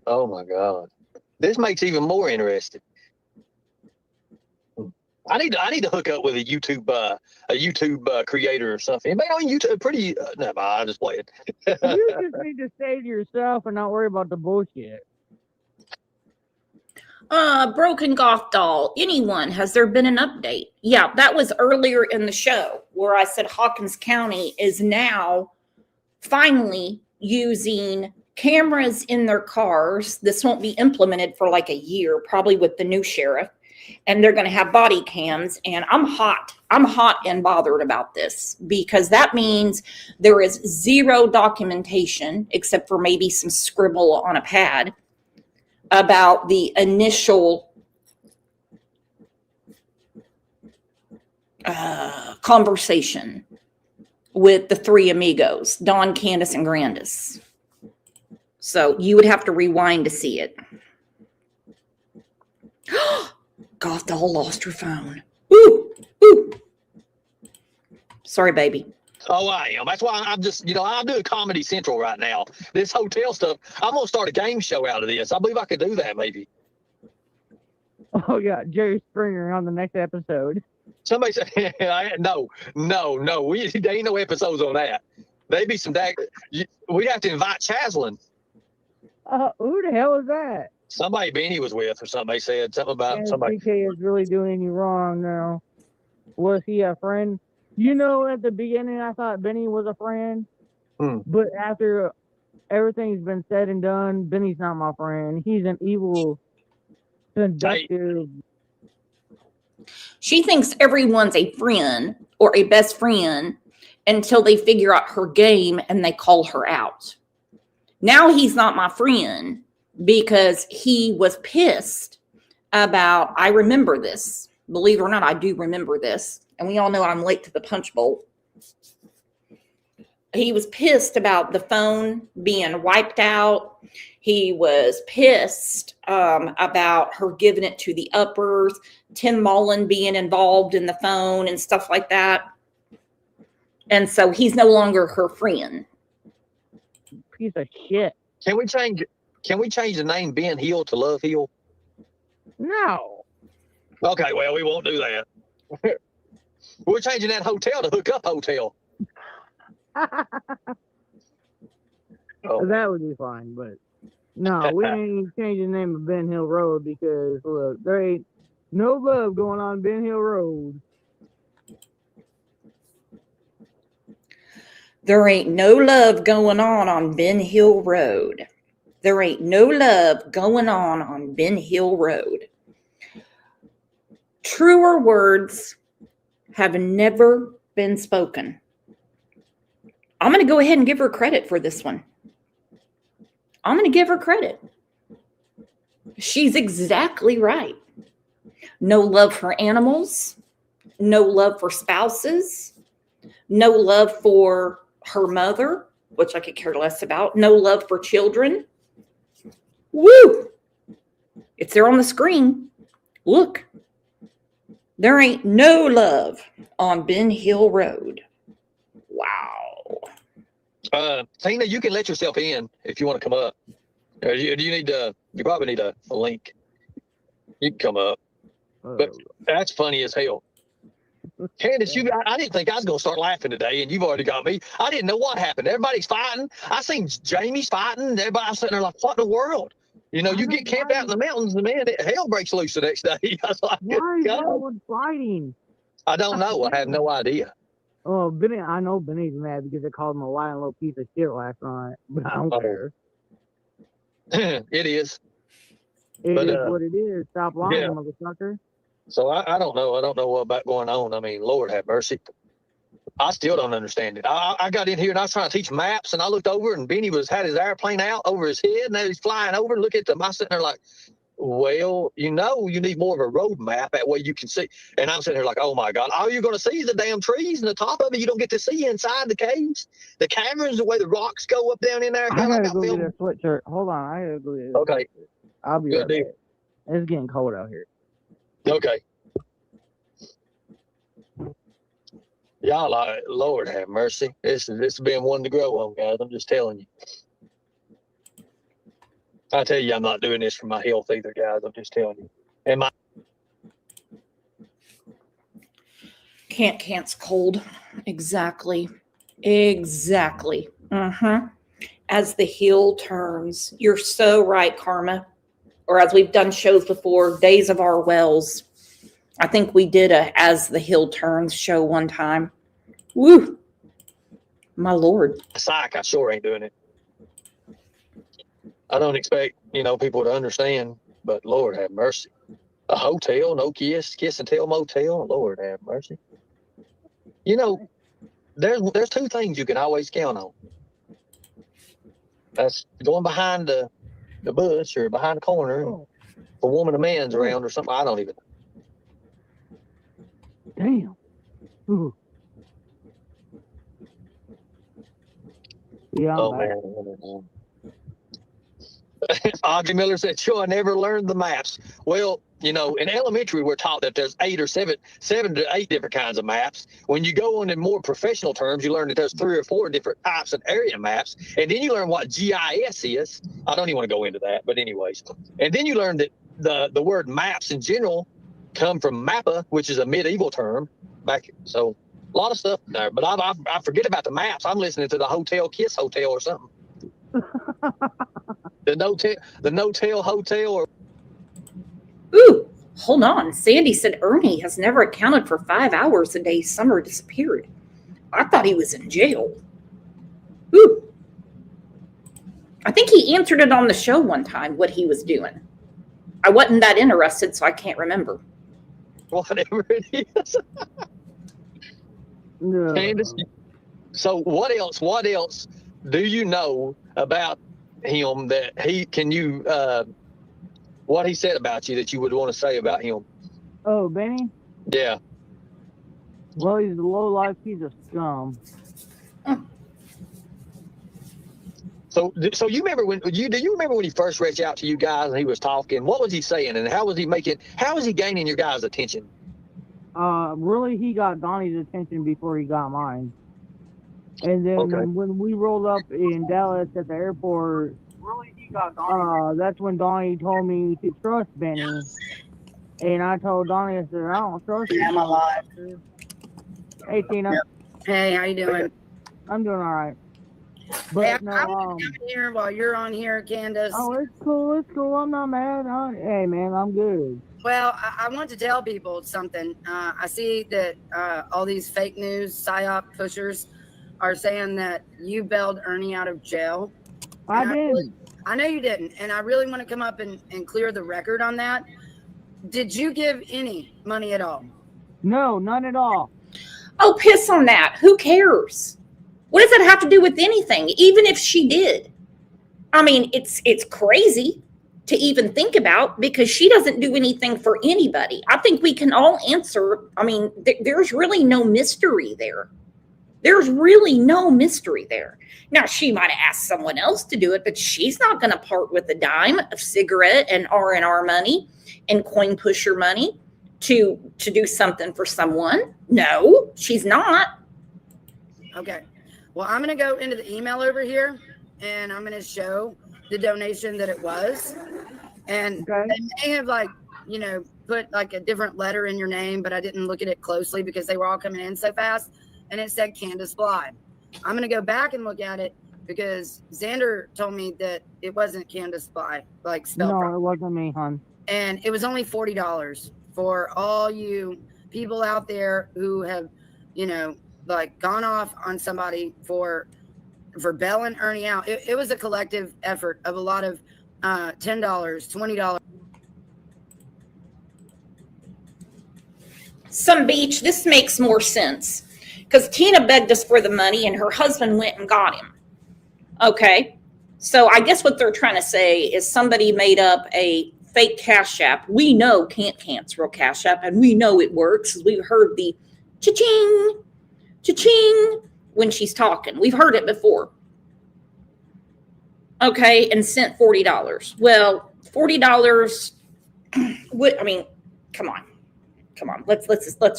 [SPEAKER 3] Oh my God. This makes even more interesting. I need to hook up with a YouTube creator or something. Anybody on YouTube? Pretty. No, I'll just play it.
[SPEAKER 6] You just need to stay to yourself and not worry about the bullshit.
[SPEAKER 1] Broken Goth Doll. Anyone? Has there been an update? Yeah, that was earlier in the show where I said Hawkins County is now finally using cameras in their cars. This won't be implemented for like a year, probably with the new sheriff. And they're going to have body cams. And I'm hot and bothered about this because that means there is zero documentation except for maybe some scribble on a pad about the initial conversation with the three amigos, Don, Candace, and Candace. So you would have to rewind to see it. Goth Doll lost her phone. Ooh. Sorry, baby.
[SPEAKER 3] Oh, I am. That's why I'm just, I'm doing Comedy Central right now. This hotel stuff, I'm going to start a game show out of this. I believe I could do that maybe.
[SPEAKER 6] Oh yeah, Jerry Springer on the next episode.
[SPEAKER 3] Somebody said, no. There ain't no episodes on that. They be some we have to invite Chaslin.
[SPEAKER 6] Who the hell is that?
[SPEAKER 3] Somebody Benny was with or something. They said something about
[SPEAKER 6] And
[SPEAKER 3] somebody.
[SPEAKER 6] PK is really doing you wrong now. Was he a friend? At the beginning I thought Benny was a friend. But after everything's been said and done, Benny's not my friend. He's an evil, seductive.
[SPEAKER 1] She thinks everyone's a friend or a best friend until they figure out her game and they call her out. Now he's not my friend because he was pissed about, I remember this. Believe it or not, I do remember this. And we all know I'm late to the punch bowl. He was pissed about the phone being wiped out. He was pissed about her giving it to the uppers, Tim Mullen being involved in the phone and stuff like that. And so he's no longer her friend.
[SPEAKER 6] Piece of shit.
[SPEAKER 3] Can we change the name Ben Hill to Love Hill?
[SPEAKER 6] No.
[SPEAKER 3] Okay, well, we won't do that. We're changing that hotel to Hook Up Hotel.
[SPEAKER 6] That would be fine, but no, we ain't changing the name of Ben Hill Road because look, there ain't no love going on Ben Hill Road.
[SPEAKER 1] There ain't no love going on Ben Hill Road. There ain't no love going on Ben Hill Road. Truer words have never been spoken. I'm going to go ahead and give her credit for this one. I'm going to give her credit. She's exactly right. No love for animals. No love for spouses. No love for her mother, which I could care less about. No love for children. Woo! It's there on the screen. Look. There ain't no love on Ben Hill Road. Wow.
[SPEAKER 3] Tina, you can let yourself in if you want to come up. You probably need a link. You can come up. But that's funny as hell. Candace, I didn't think I was going to start laughing today, and you've already got me. I didn't know what happened. Everybody's fighting. I seen Jamie's fighting. Everybody's sitting there like, what in the world? You get camped out in the mountains, and man, hell breaks loose the next day. I was like,
[SPEAKER 6] why is everyone fighting?
[SPEAKER 3] I don't know. I have no idea.
[SPEAKER 6] Oh, Benny, I know Benny's mad because they called him a lying little piece of shit last night, but I don't care.
[SPEAKER 3] It is.
[SPEAKER 6] It is what it is. Stop lying, motherfucker.
[SPEAKER 3] So I don't know. I don't know what's going on. I mean, Lord have mercy. I still don't understand it. I got in here and I was trying to teach maps, and I looked over and Benny had his airplane out over his head, and now he's flying over and look at them. I was sitting there like, well, you need more of a road map. That way you can see. And I'm sitting here like, oh my God, all you're going to see is the damn trees and the top of it. You don't get to see inside the caves, the caverns, the way the rocks go up down in there.
[SPEAKER 6] I gotta go get a sweatshirt. Hold on, I gotta go get a
[SPEAKER 3] Okay.
[SPEAKER 6] I'll be right back. It's getting cold out here.
[SPEAKER 3] Okay. Y'all, Lord have mercy. This has been one to grow on, guys. I'm just telling you. I tell you, I'm not doing this for my health either, guys. I'm just telling you. And
[SPEAKER 1] Can't's cold. Exactly. As the hill turns. You're so right, Karma. Or as we've done shows before, Days of Our Wells. I think we did a As the Hill Turns show one time. Woo! My Lord.
[SPEAKER 3] Psych, I sure ain't doing it. I don't expect, people to understand, but Lord have mercy. A hotel, no kiss and tell motel, Lord have mercy. There's two things you can always count on. That's going behind the bush or behind the corner. If a woman or man's around or something, I don't even know.
[SPEAKER 6] Damn. Ooh. Yeah.
[SPEAKER 3] Oh, man. Audrey Miller said, sure, I never learned the maps. Well, you know, in elementary, we're taught that there's seven to eight different kinds of maps. When you go on in more professional terms, you learn that there's 3 or 4 different types of area maps. And then you learn what GIS is. I don't even want to go into that, but anyways. And then you learn that the word maps in general come from mappa, which is a medieval term back. So a lot of stuff there, but I forget about the maps. I'm listening to the Hotel Kiss Hotel or something. the no-tell hotel or.
[SPEAKER 1] Ooh, hold on. Sandy said Ernie has never accounted for 5 hours a day Summer disappeared. I thought he was in jail. Ooh. I think he answered it on the show one time, what he was doing. I wasn't that interested, so I can't remember.
[SPEAKER 3] Whatever it is.
[SPEAKER 6] No.
[SPEAKER 3] Candace, so what else do you know about him that what he said about you that you would want to say about him?
[SPEAKER 6] Oh, Benny?
[SPEAKER 3] Yeah.
[SPEAKER 6] Well, he's a low life. He's a scum.
[SPEAKER 3] So you remember do you remember when he first reached out to you guys and he was talking? What was he saying and how was he gaining your guys' attention?
[SPEAKER 6] Really, he got Donnie's attention before he got mine. And then when we rolled up in Dallas at the airport,
[SPEAKER 2] Really, he got Donnie.
[SPEAKER 6] that's when Donnie told me to trust Benny. And I told Donnie, I said, I don't trust you.
[SPEAKER 10] I'm alive.
[SPEAKER 6] Hey, Tina.
[SPEAKER 10] Hey, how you doing?
[SPEAKER 6] I'm doing all right. But
[SPEAKER 10] Hey,
[SPEAKER 6] no,
[SPEAKER 10] I'm gonna come here while you're on here, Candace.
[SPEAKER 6] oh, it's cool. I'm not mad. Hey, man, I'm good.
[SPEAKER 10] Well, I want to tell people something. I see that all these fake news psyop pushers are saying that you bailed Ernie out of jail.
[SPEAKER 6] I did.
[SPEAKER 10] I know you didn't, and I really want to come up and clear the record on that. Did you give any money at all?
[SPEAKER 6] No, none at all.
[SPEAKER 1] Oh, piss on that. Who cares? What does that have to do with anything? Even if she did. I mean, it's crazy to even think about because she doesn't do anything for anybody. I think we can all answer. I mean, there's really no mystery there. There's really no mystery there. Now, she might have asked someone else to do it, but she's not going to part with a dime of cigarette and R&R money and coin pusher money to do something for someone. No, she's not.
[SPEAKER 10] Okay. Well, I'm going to go into the email over here, and I'm going to show the donation that it was. And
[SPEAKER 6] Okay.
[SPEAKER 10] they may have, like, you know, put, like, a different letter in your name, but I didn't look at it closely because they were all coming in so fast. And it said Candace Bly. I'm going to go back and look at it because Xander told me that it wasn't Candace Bly, like spelled
[SPEAKER 6] No,
[SPEAKER 10] wrong.
[SPEAKER 6] it wasn't me, hon.
[SPEAKER 10] And it was only $40 for all you people out there who have, you know, like gone off on somebody for bailing Ernie out. It was a collective effort of a lot of $10, $20.
[SPEAKER 1] Some Beach, this makes more sense because Tina begged us for the money and her husband went and got him. Okay. So I guess what they're trying to say is somebody made up a fake Cash App. We know Can't real Cash App, and we know it works. We've heard the cha-ching, cha-ching when she's talking. We've heard it before. Okay, and sent $40. Well, $40 would, I mean, come on. Let's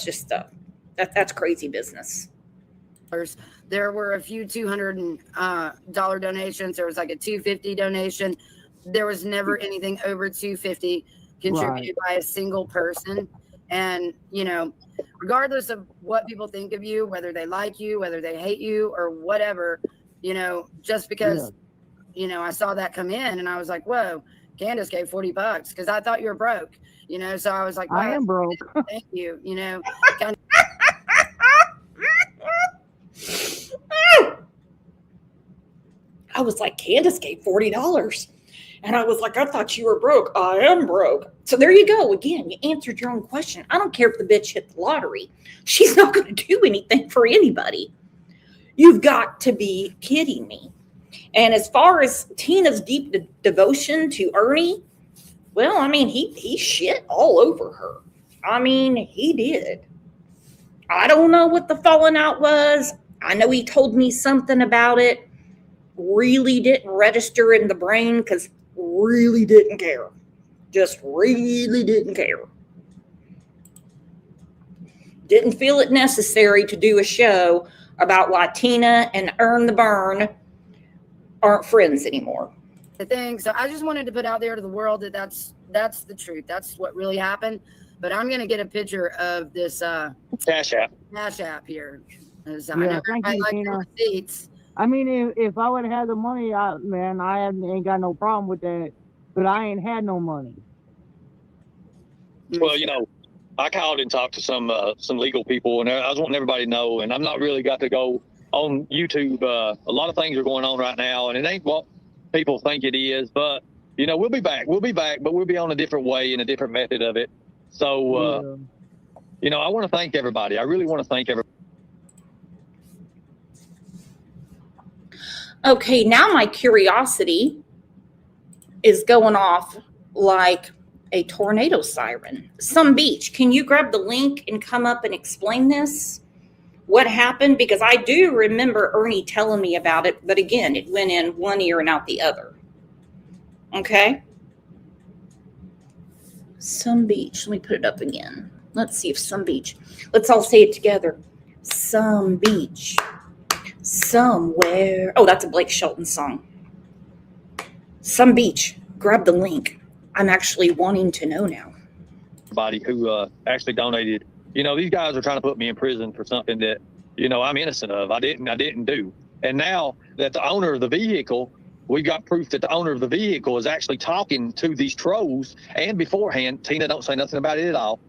[SPEAKER 1] just that's crazy business.
[SPEAKER 10] There were a few $200 donations. There was like a $250 donation. There was never anything over $250 contributed by a single person. And, you know, regardless of what people think of you, whether they like you, whether they hate you or whatever, you know, just because, you know, I saw that come in and I was like, whoa, Candace gave $40 because I thought you were broke, you know? So I was like, wow,
[SPEAKER 6] I am broke.
[SPEAKER 10] Thank you. You know,
[SPEAKER 1] I was like, Candace gave $40. And I was like, I thought you were broke. I am broke. So there you go. Again, you answered your own question. I don't care if the bitch hit the lottery. She's not going to do anything for anybody. You've got to be kidding me. And as far as Tina's deep devotion to Ernie, well, I mean, he shit all over her. I mean, he did. I don't know what the falling out was. I know he told me something about it. Really didn't register in the brain because really didn't care. Just really didn't care. Didn't feel it necessary to do a show about why Tina and Earn the Burn aren't friends anymore.
[SPEAKER 10] The thing. So I just wanted to put out there to the world that that's the truth. That's what really happened. But I'm gonna get a picture of this
[SPEAKER 3] Cash App.
[SPEAKER 10] Cash App here. I know
[SPEAKER 6] thank
[SPEAKER 10] everybody
[SPEAKER 6] you,
[SPEAKER 10] likes
[SPEAKER 6] Tina.
[SPEAKER 10] the receipts.
[SPEAKER 6] I mean, if I would have had the money, I ain't got no problem with that. But I ain't had no money.
[SPEAKER 3] Well, I called and talked to some legal people, and I was wanting everybody to know, and I'm not really got to go on YouTube. A lot of things are going on right now, and it ain't what people think it is, but, we'll be back. We'll be back, but we'll be on a different way and a different method of it. So, I want to thank everybody. I really want to thank everybody.
[SPEAKER 1] Okay, now my curiosity is going off like a tornado siren. Some Beach, can you grab the link and come up and explain this? What happened? Because I do remember Ernie telling me about it, but again, it went in one ear and out the other. Okay? Some Beach. Let me put it up again. Let's see if Some Beach. Let's all say it together. Some Beach. Somewhere. Oh, that's a Blake Shelton song. Some Beach. Grab the link. I'm actually wanting to know now.
[SPEAKER 3] Everybody who actually donated. These guys are trying to put me in prison for something that, I'm innocent of. I didn't do. And now that the owner of the vehicle, we got proof that the owner of the vehicle is actually talking to these trolls. And beforehand, Tina don't say nothing about it at all.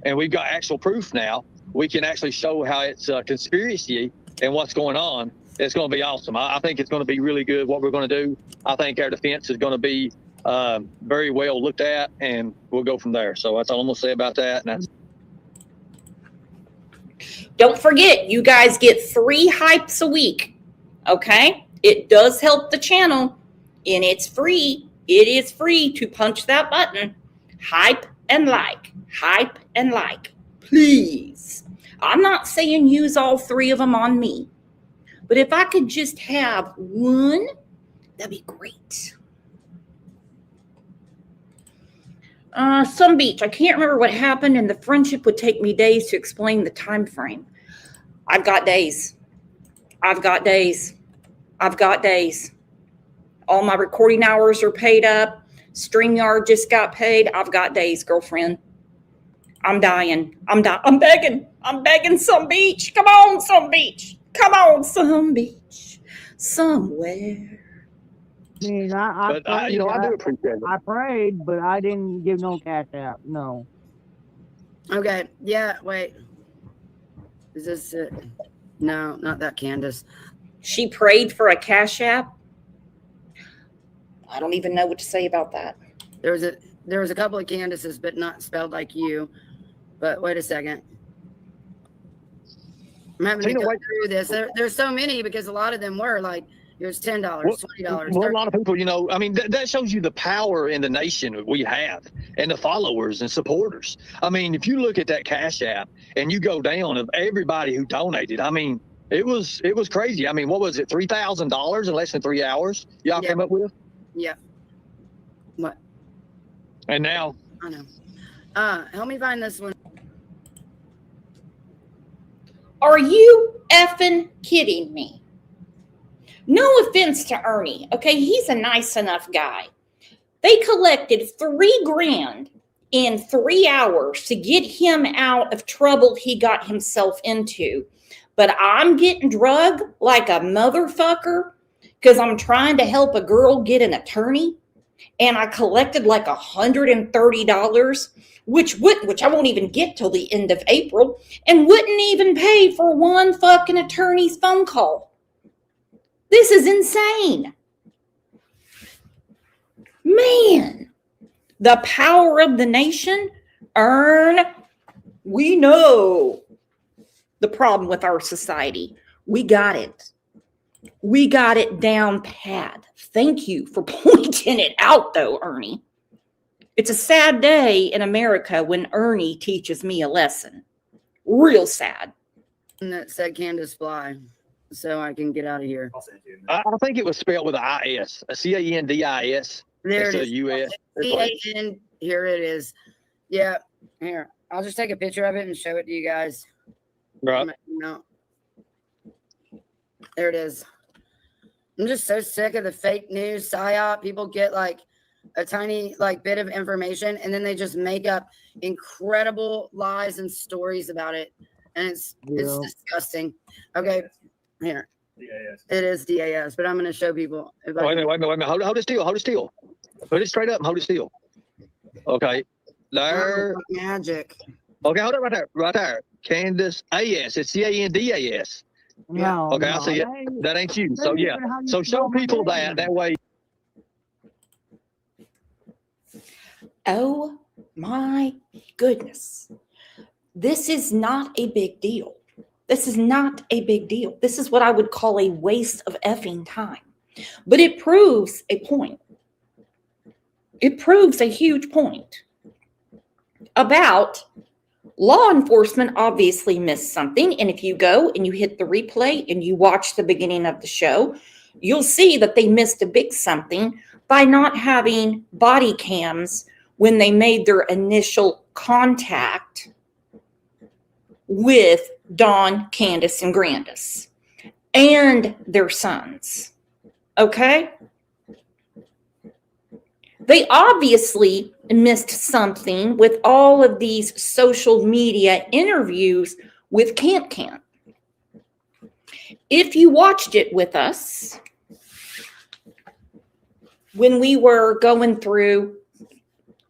[SPEAKER 3] And we've got actual proof now. We can actually show how it's a conspiracy and what's going on. It's going to be awesome. I think it's going to be really good what we're going to do. I think our defense is going to be very well looked at, and we'll go from there. So that's all I'm going to say about that. And
[SPEAKER 1] don't forget, you guys get 3 hypes a week. Okay? It does help the channel, and it's free. It is free to punch that button. Hype and like. Hype and like. Please. I'm not saying use all 3 of them on me. But if I could just have one, that'd be great. Some Beach. I can't remember what happened, and the friendship would take me days to explain the time frame. I've got days. I've got days. I've got days. All my recording hours are paid up. StreamYard just got paid. I've got days, girlfriend. I'm dying. I'm begging. I'm begging Some Beach. Come on, Some Beach. Come on, Some Beach. Somewhere.
[SPEAKER 6] I mean, I
[SPEAKER 3] do appreciate it.
[SPEAKER 6] I prayed, but I didn't give no cash out. No.
[SPEAKER 10] Okay. Yeah. Wait. Is this it? No, not that Candace.
[SPEAKER 1] She prayed for a cash app. I don't even know what to say about that.
[SPEAKER 10] There was a couple of Candaces, but not spelled like you. But wait a second. I'm having to go through this. There's so many because a lot of them were like, here's $10, $20.
[SPEAKER 3] Well, a lot of people, that shows you the power in the nation we have and the followers and supporters. I mean, if you look at that Cash App and you go down of everybody who donated, I mean, it was crazy. I mean, what was it? $3,000 in less than 3 hours y'all came up with?
[SPEAKER 10] Yeah. What?
[SPEAKER 3] And now?
[SPEAKER 10] I know. Help me find this one.
[SPEAKER 1] Are you effing kidding me? No offense to Ernie, okay? He's a nice enough guy. They collected $3,000 in 3 hours to get him out of trouble he got himself into. But I'm getting drugged like a motherfucker because I'm trying to help a girl get an attorney. And I collected like $130, which I won't even get till the end of April, and wouldn't even pay for one fucking attorney's phone call. This is insane. Man, the power of the nation. We know the problem with our society. We got it. We got it down pat. Thank you for pointing it out, though, Ernie. It's a sad day in America when Ernie teaches me a lesson. Real sad.
[SPEAKER 10] And that said Candace Fly, so I can get out of here.
[SPEAKER 3] I think it was spelled with an I-S, a C-A-N-D-I-S.
[SPEAKER 10] There it is.
[SPEAKER 3] U-S.
[SPEAKER 10] here it is. Yeah, here. I'll just take a picture of it and show it to you guys.
[SPEAKER 3] Right.
[SPEAKER 10] No. There it is. I'm just so sick of the fake news psyop. People get like a tiny like bit of information and then they just make up incredible lies and stories about it. And it's disgusting. Okay, here. DAS. It is DAS, but I'm going to show people.
[SPEAKER 3] Wait a minute. Hold it still. Put it straight up and hold it still. Okay. There.
[SPEAKER 10] Magic.
[SPEAKER 3] Okay, hold it right there. Candace AS. It's CANDAS.
[SPEAKER 6] No.
[SPEAKER 3] Okay,
[SPEAKER 6] no,
[SPEAKER 3] I see it. That ain't you. So yeah. So show people that way.
[SPEAKER 1] Oh my goodness. This is not a big deal. This is not a big deal. This is what I would call a waste of effing time. But it proves a point. It proves a huge point about law enforcement obviously missed something. And if you go and you hit the replay and you watch the beginning of the show, you'll see that they missed a big something by not having body cams when they made their initial contact with Dawn, Candace, and Grandis and their sons. Okay? They obviously missed something with all of these social media interviews with Camp. If you watched it with us when we were going through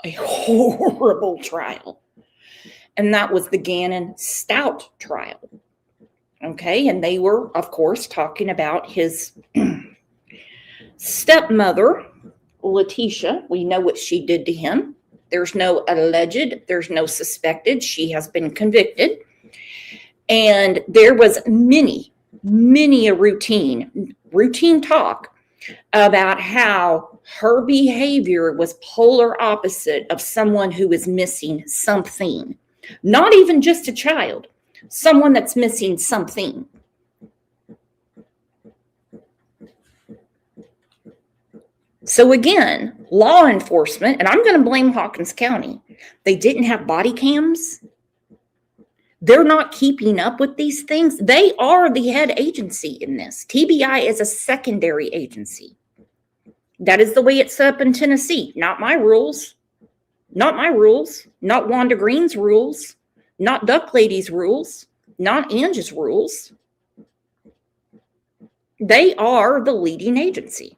[SPEAKER 1] a horrible trial, and that was the Gannon Stout trial. Okay, and they were, of course, talking about his stepmother, Letitia. We know what she did to him. There's no alleged, there's no suspected. She has been convicted. And there was many a routine talk about how her behavior was polar opposite of someone who is missing something. Not even just a child, someone that's missing something. So again, law enforcement, and I'm going to blame Hawkins County. They didn't have body cams. They're not keeping up with these things. They are the head agency in this. TBI is a secondary agency. That is the way it's set up in Tennessee. Not my rules. Not my rules. Not Wanda Green's rules. Not Duck Lady's rules. Not Angie's rules. They are the leading agency.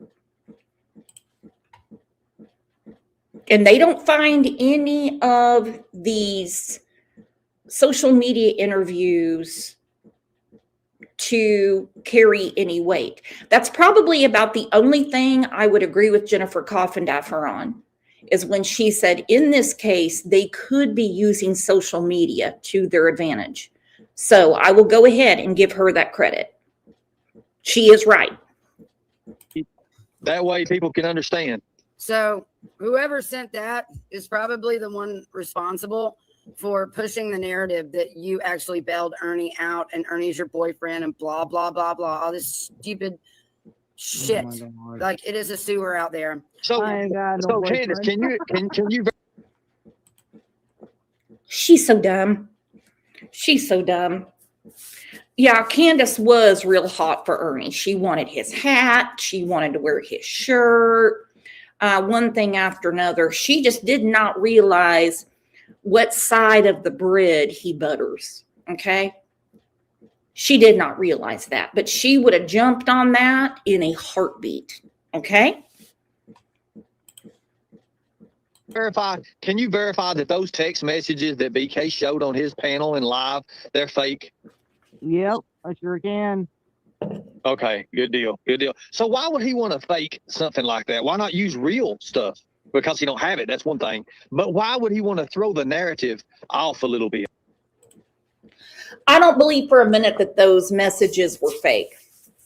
[SPEAKER 1] And they don't find any of these social media interviews to carry any weight. That's probably about the only thing I would agree with Jennifer Coffindaffer on, is when she said in this case, they could be using social media to their advantage. So I will go ahead and give her that credit. She is right.
[SPEAKER 3] That way people can understand.
[SPEAKER 10] So whoever sent that is probably the one responsible for pushing the narrative that you actually bailed Ernie out and Ernie's your boyfriend and blah, blah, blah, blah, all this stupid shit.
[SPEAKER 6] Oh
[SPEAKER 10] like it is a sewer out there.
[SPEAKER 3] So, Candace, can you?
[SPEAKER 1] She's so dumb. She's so dumb. Yeah, Candace was real hot for Ernie. She wanted his hat. She wanted to wear his shirt. One thing after another. She just did not realize what side of the bread he butters. Okay. She did not realize that, but she would have jumped on that in a heartbeat. Okay.
[SPEAKER 3] Can you verify that those text messages that BK showed on his panel and live, they're fake?
[SPEAKER 6] Yep, I sure can.
[SPEAKER 3] Okay, good deal. So why would he want to fake something like that? Why not use real stuff? Because he don't have it, that's one thing. But why would he want to throw the narrative off a little bit?
[SPEAKER 1] I don't believe for a minute that those messages were fake.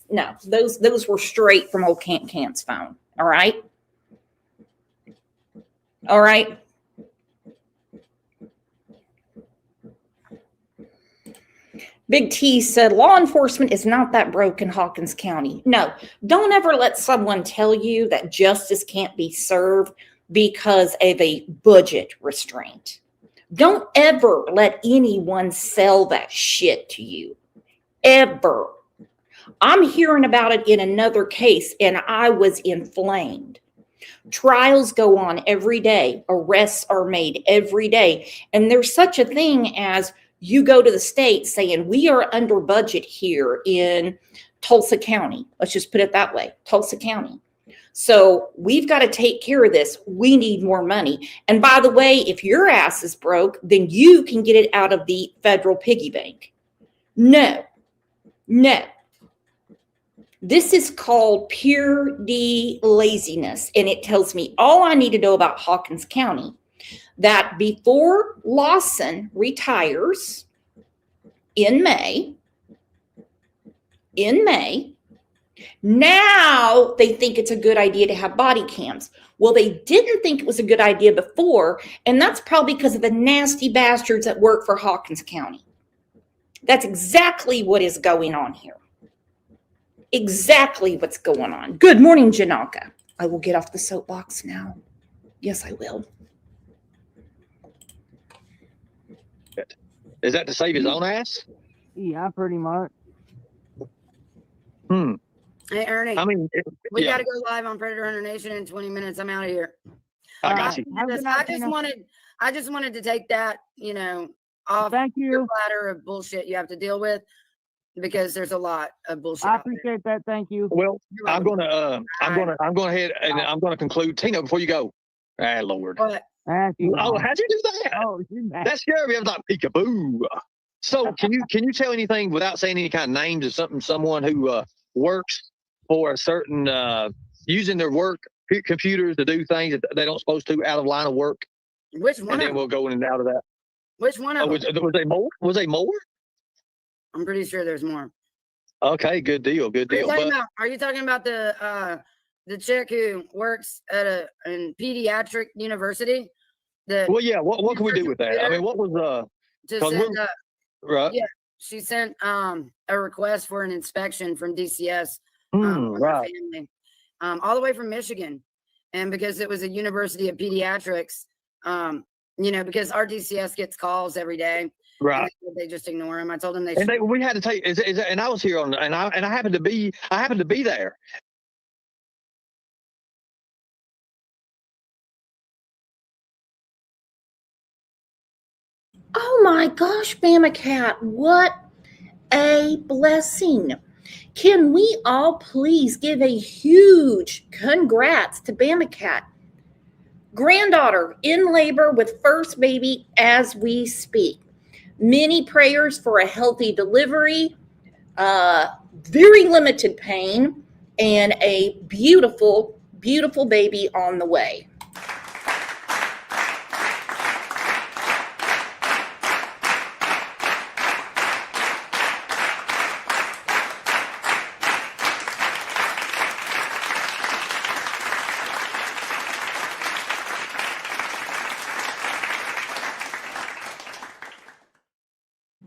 [SPEAKER 1] No, those were straight from old Camp's phone. All right. All right. Big T said, law enforcement is not that broke in Hawkins County. No, don't ever let someone tell you that justice can't be served because of a budget restraint. Don't ever let anyone sell that shit to you. Ever. I'm hearing about it in another case, and I was inflamed. Trials go on every day. Arrests are made every day. And there's such a thing as you go to the state saying, we are under budget here in Tulsa County. Let's just put it that way, Tulsa County. So we've got to take care of this. We need more money. And by the way, if your ass is broke, then you can get it out of the federal piggy bank. No. This is called pure laziness. And it tells me all I need to know about Hawkins County, that before Lawson retires in May, now they think it's a good idea to have body cams. Well, they didn't think it was a good idea before, and that's probably because of the nasty bastards that work for Hawkins County. That's exactly what is going on here. Exactly what's going on. Good morning, Janaka. I will get off the soapbox now. Yes, I will.
[SPEAKER 3] Is that to save his own ass?
[SPEAKER 6] Yeah, pretty much.
[SPEAKER 10] Hey, Ernie.
[SPEAKER 3] I mean,
[SPEAKER 10] we got to go live on Predator Hunter Nation in 20 minutes. I'm out of here.
[SPEAKER 3] I got you.
[SPEAKER 10] I just wanted to take that, off your platter of bullshit you have to deal with, because there's a lot of bullshit.
[SPEAKER 6] I appreciate that. Thank you.
[SPEAKER 3] Well, I'm gonna ahead and I'm gonna conclude. Tina, before you go, Lord.
[SPEAKER 10] What?
[SPEAKER 3] How'd you do that?
[SPEAKER 6] Oh,
[SPEAKER 3] that's scary. I was like peekaboo. So can you tell anything without saying any kind of names of someone who works for a certain using their work computers to do things that they don't supposed to out of line of work?
[SPEAKER 10] Which one?
[SPEAKER 3] And then we'll go in and out of that.
[SPEAKER 10] Which one of them?
[SPEAKER 3] Was they more? Was they more?
[SPEAKER 10] I'm pretty sure there's more.
[SPEAKER 3] Okay, good deal. Good deal.
[SPEAKER 10] Are you talking about the chick who works at a pediatric university?
[SPEAKER 3] Well, yeah. What can we do with that? I mean, what was right?
[SPEAKER 10] Yeah, she sent a request for an inspection from DCS,
[SPEAKER 3] right?
[SPEAKER 10] Family, all the way from Michigan, and because it was a university of pediatrics, because our DCS gets calls every day.
[SPEAKER 3] Right.
[SPEAKER 10] They just ignore them. I told them
[SPEAKER 3] we had to take. And I was here and I happened to be there.
[SPEAKER 1] Oh my gosh, Bama Cat, what a blessing. Can we all please give a huge congrats to Bama Cat? Granddaughter in labor with first baby as we speak. Many prayers for a healthy delivery, very limited pain, and a beautiful, beautiful baby on the way.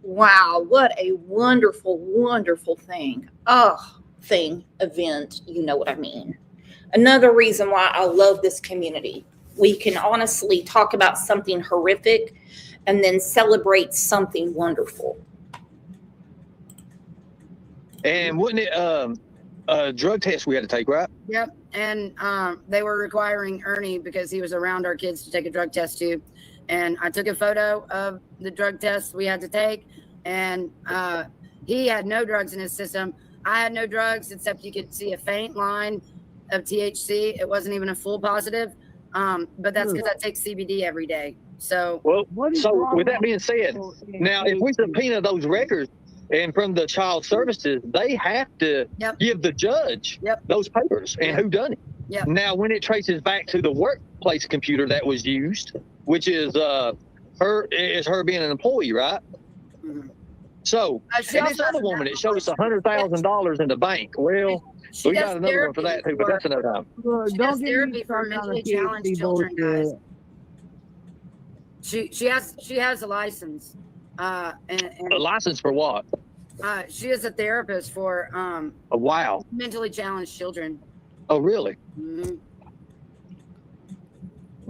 [SPEAKER 1] Wow, what a wonderful, wonderful thing. Event, you know what I mean. Another reason why I love this community. We can honestly talk about something horrific and then celebrate something wonderful.
[SPEAKER 3] And wasn't it a drug test we had to take, right?
[SPEAKER 10] Yep. And they were requiring Ernie, because he was around our kids, to take a drug test too. And I took a photo of the drug test we had to take, and he had no drugs in his system. I had no drugs, except you could see a faint line of THC. It wasn't even a full positive, but that's because I take CBD every day. So,
[SPEAKER 3] with that being said, now if we subpoena those records and from the child services, they have to give the judge those papers and who done it.
[SPEAKER 10] Yep.
[SPEAKER 3] Now, when it traces back to the workplace computer that was used, which is her being an employee, right?
[SPEAKER 10] Mm-hmm.
[SPEAKER 3] So, and this other woman, it shows $100,000 in the bank. Well, we got another one for that too, but that's another time.
[SPEAKER 10] She does therapy for mentally challenged children, guys. She has a license. And
[SPEAKER 3] a license for what?
[SPEAKER 10] She is a therapist for mentally challenged children.
[SPEAKER 3] Oh, really?
[SPEAKER 10] Mm-hmm.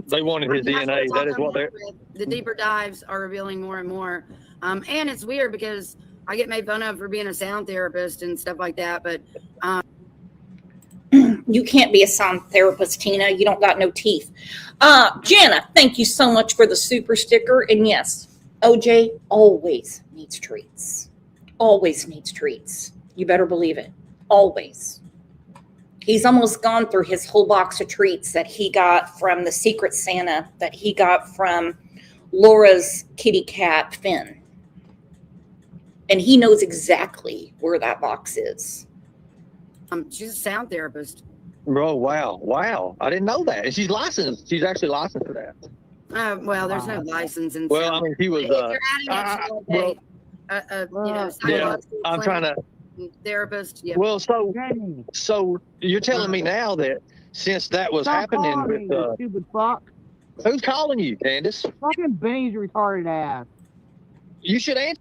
[SPEAKER 3] They wanted his
[SPEAKER 10] That's what
[SPEAKER 3] DNA.
[SPEAKER 10] it's
[SPEAKER 3] That
[SPEAKER 10] all
[SPEAKER 3] is what
[SPEAKER 10] coming
[SPEAKER 3] they're.
[SPEAKER 10] up with. The deeper dives are revealing more and more. And it's weird because I get made fun of for being a sound therapist and stuff like that. But
[SPEAKER 1] You can't be a sound therapist, Tina. You don't got no teeth. Jana, thank you so much for the super sticker. And yes, OJ always needs treats. Always needs treats. You better believe it. Always. He's almost gone through his whole box of treats that he got from the Secret Santa, that he got from Laura's kitty cat, Finn. And he knows exactly where that box is.
[SPEAKER 10] she's a sound therapist.
[SPEAKER 3] Oh, wow. I didn't know that. And she's licensed. She's actually licensed for that.
[SPEAKER 10] Well, there's no license in
[SPEAKER 3] Well, I
[SPEAKER 10] sound.
[SPEAKER 3] mean, he was.
[SPEAKER 10] If you're adding it to
[SPEAKER 3] yeah,
[SPEAKER 10] psychological
[SPEAKER 3] I'm trying to.
[SPEAKER 10] therapist. Yeah.
[SPEAKER 3] Well, so you're telling me now that since that was
[SPEAKER 6] Stop
[SPEAKER 3] happening
[SPEAKER 6] calling me,
[SPEAKER 3] with
[SPEAKER 6] you stupid fuck.
[SPEAKER 3] who's calling you, Candace?
[SPEAKER 6] Fucking Benny's retarded ass.
[SPEAKER 3] You should answer.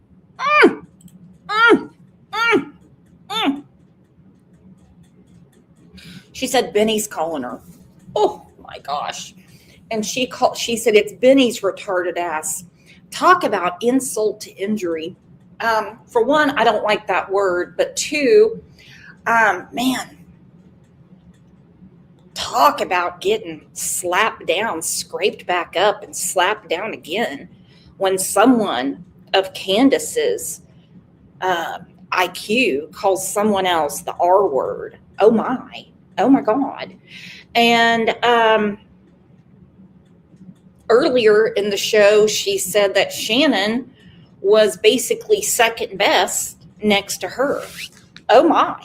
[SPEAKER 1] She said Benny's calling her. Oh my gosh. And she said it's Benny's retarded ass. Talk about insult to injury. For one, I don't like that word, but two, man, talk about getting slapped down, scraped back up, and slapped down again when someone of Candace's IQ calls someone else the R word. Oh my God. And earlier in the show, she said that Shannon was basically second best next to her. Oh my.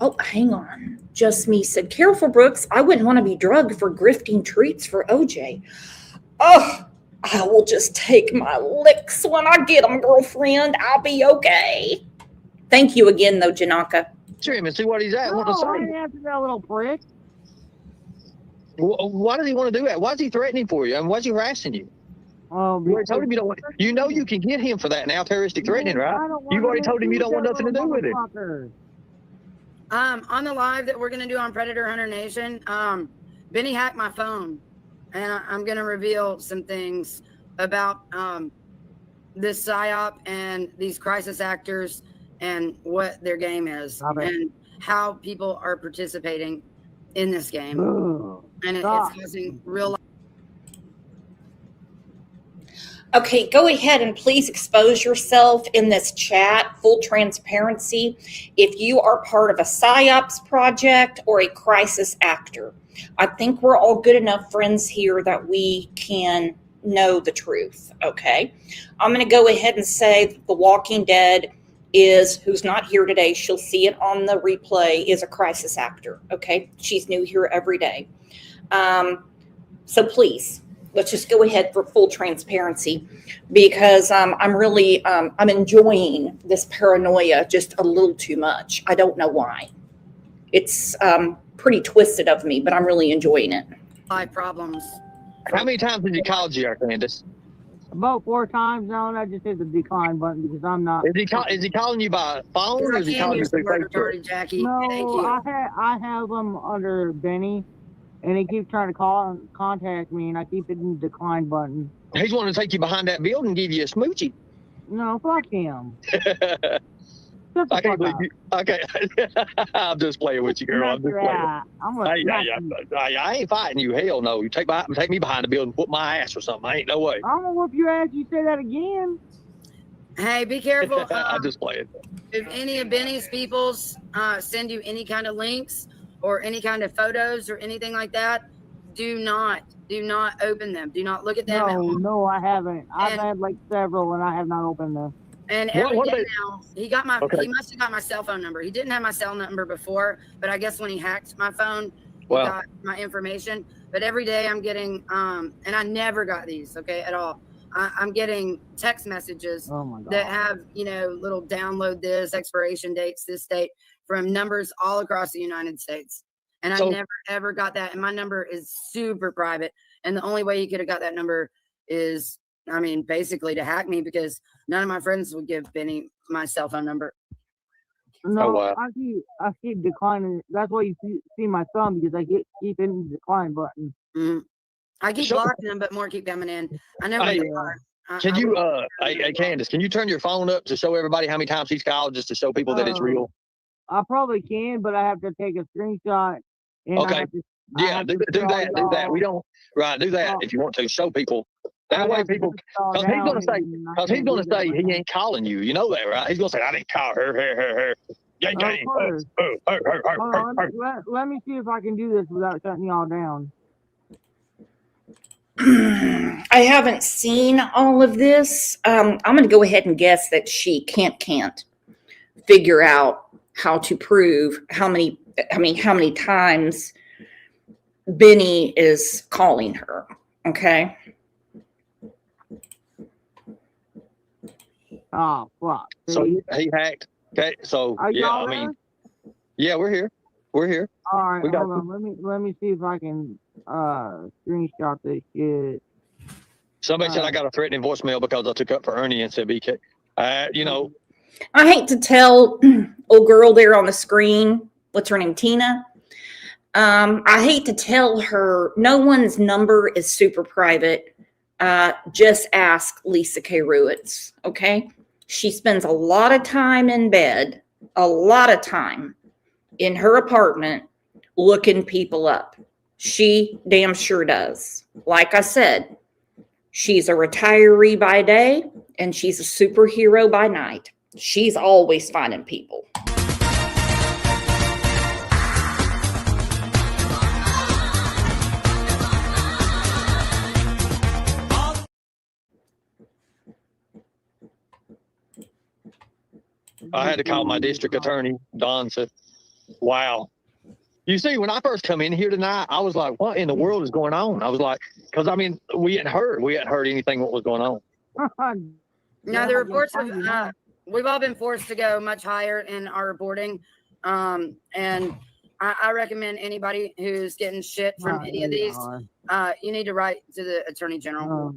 [SPEAKER 1] Oh, hang on. Just me said, careful, Brooks. I wouldn't want to be drugged for grifting treats for OJ. Oh, I will just take my licks when I get them, girlfriend. I'll be okay. Thank you again, though, Janaka.
[SPEAKER 3] Answer him and see what he's at.
[SPEAKER 6] No,
[SPEAKER 3] What to
[SPEAKER 6] I
[SPEAKER 3] say?
[SPEAKER 6] didn't answer that little prick.
[SPEAKER 3] Why does he want to do that? Why is he threatening for you? And why's he harassing you?
[SPEAKER 6] Oh,
[SPEAKER 3] You already told him you don't want. You know you can get him for that now, terroristic threatening, right? You've already told him you don't want nothing to do with it.
[SPEAKER 10] On the live that we're gonna do on Predator Hunter Nation, Benny hacked my phone, and I'm gonna reveal some things about this psyop and these crisis actors and what their game is and how people are participating in this game. And it's causing real life.
[SPEAKER 1] Okay, go ahead and please expose yourself in this chat, full transparency, if you are part of a PsyOps project or a crisis actor. I think we're all good enough friends here that we can know the truth, okay? I'm going to go ahead and say that The Walking Dead is, who's not here today, she'll see it on the replay, is a crisis actor, okay? She's new here every day. So please, let's just go ahead for full transparency because I'm really, I'm enjoying this paranoia just a little too much. I don't know why. It's pretty twisted of me, but I'm really enjoying it.
[SPEAKER 10] Problems.
[SPEAKER 3] How many times did he call you, Candace?
[SPEAKER 6] About 4 times now, and I just hit the decline button because I'm not.
[SPEAKER 3] Is he calling you by phone or is he calling you through Facebook?
[SPEAKER 10] Jackie.
[SPEAKER 6] No,
[SPEAKER 10] Thank you.
[SPEAKER 6] I have him under Benny, and he keeps trying to call and contact me, and I keep hitting the decline button.
[SPEAKER 3] He's wanting to take you behind that building and give you a smoochie.
[SPEAKER 6] No, fuck him.
[SPEAKER 3] I can't believe you. Okay, I'm just playing with you, girl. I'm just playing. I ain't fighting you. Hell no. You take me behind the building, whoop my ass or something. I ain't no way.
[SPEAKER 6] I'm gonna whoop your ass. You say that again.
[SPEAKER 10] Hey, be careful.
[SPEAKER 3] I'm just playing.
[SPEAKER 10] If any of Benny's peoples send you any kind of links or any kind of photos or anything like that, do not open them. Do not look at them.
[SPEAKER 6] No, I haven't. I've had like several, and I have not opened them.
[SPEAKER 10] And every day now, he must have got my cell phone number. He didn't have my cell number before, but I guess when he hacked my phone, he got my information. But every day I'm getting, and I never got these, okay, at all. I'm getting text messages that have, little download this, expiration dates, this date, from numbers all across the United States. And I never, ever got that. And my number is super private. And the only way he could have got that number is, basically to hack me, because none of my friends would give Benny my cell phone number.
[SPEAKER 6] No,
[SPEAKER 3] wow.
[SPEAKER 6] I keep declining. That's why you see my thumb, because I keep hitting the decline button.
[SPEAKER 10] I keep
[SPEAKER 3] Show-
[SPEAKER 10] blocking them, but more keep coming in. I know
[SPEAKER 3] Hey,
[SPEAKER 10] what they are.
[SPEAKER 3] Can you, hey, Candace, can you turn your phone up to show everybody how many times he's called, just to show people that it's real?
[SPEAKER 6] I probably can, but I have to take a screenshot. And
[SPEAKER 3] Okay.
[SPEAKER 6] I have to,
[SPEAKER 3] Yeah, do that. We don't, right, do that if you want to. Show people. That way people, because he's going to say he ain't calling you. You know that, right? He's going to say, I didn't call her. Gang, gang.
[SPEAKER 6] Hold on, let me see if I can do this without shutting y'all down.
[SPEAKER 1] I haven't seen all of this. I'm going to go ahead and guess that she can't figure out how to prove how many times Benny is calling her. Okay.
[SPEAKER 6] Oh, fuck.
[SPEAKER 3] So he hacked. Okay. So, yeah, I mean, yeah, we're here. We're here.
[SPEAKER 6] All right, hold on. Let me see if I can screenshot this shit.
[SPEAKER 3] Somebody said I got a threatening voicemail because I took up for Ernie and said BK. You know,
[SPEAKER 1] I hate to tell old girl there on the screen, what's her name, Tina? I hate to tell her no one's number is super private. Just ask Lisa K. Ruitz, okay? She spends a lot of time in bed, a lot of time in her apartment looking people up. She damn sure does. Like I said, she's a retiree by day and she's a superhero by night. She's always finding people.
[SPEAKER 3] I had to call my district attorney. Don said, wow. You see, when I first come in here tonight, I was like, what in the world is going on? I was like, because, I mean, we hadn't heard anything what was going on.
[SPEAKER 10] Now, the reports have, we've all been forced to go much higher in our reporting. And I recommend anybody who's getting shit from any of these, you need to write to the Attorney General.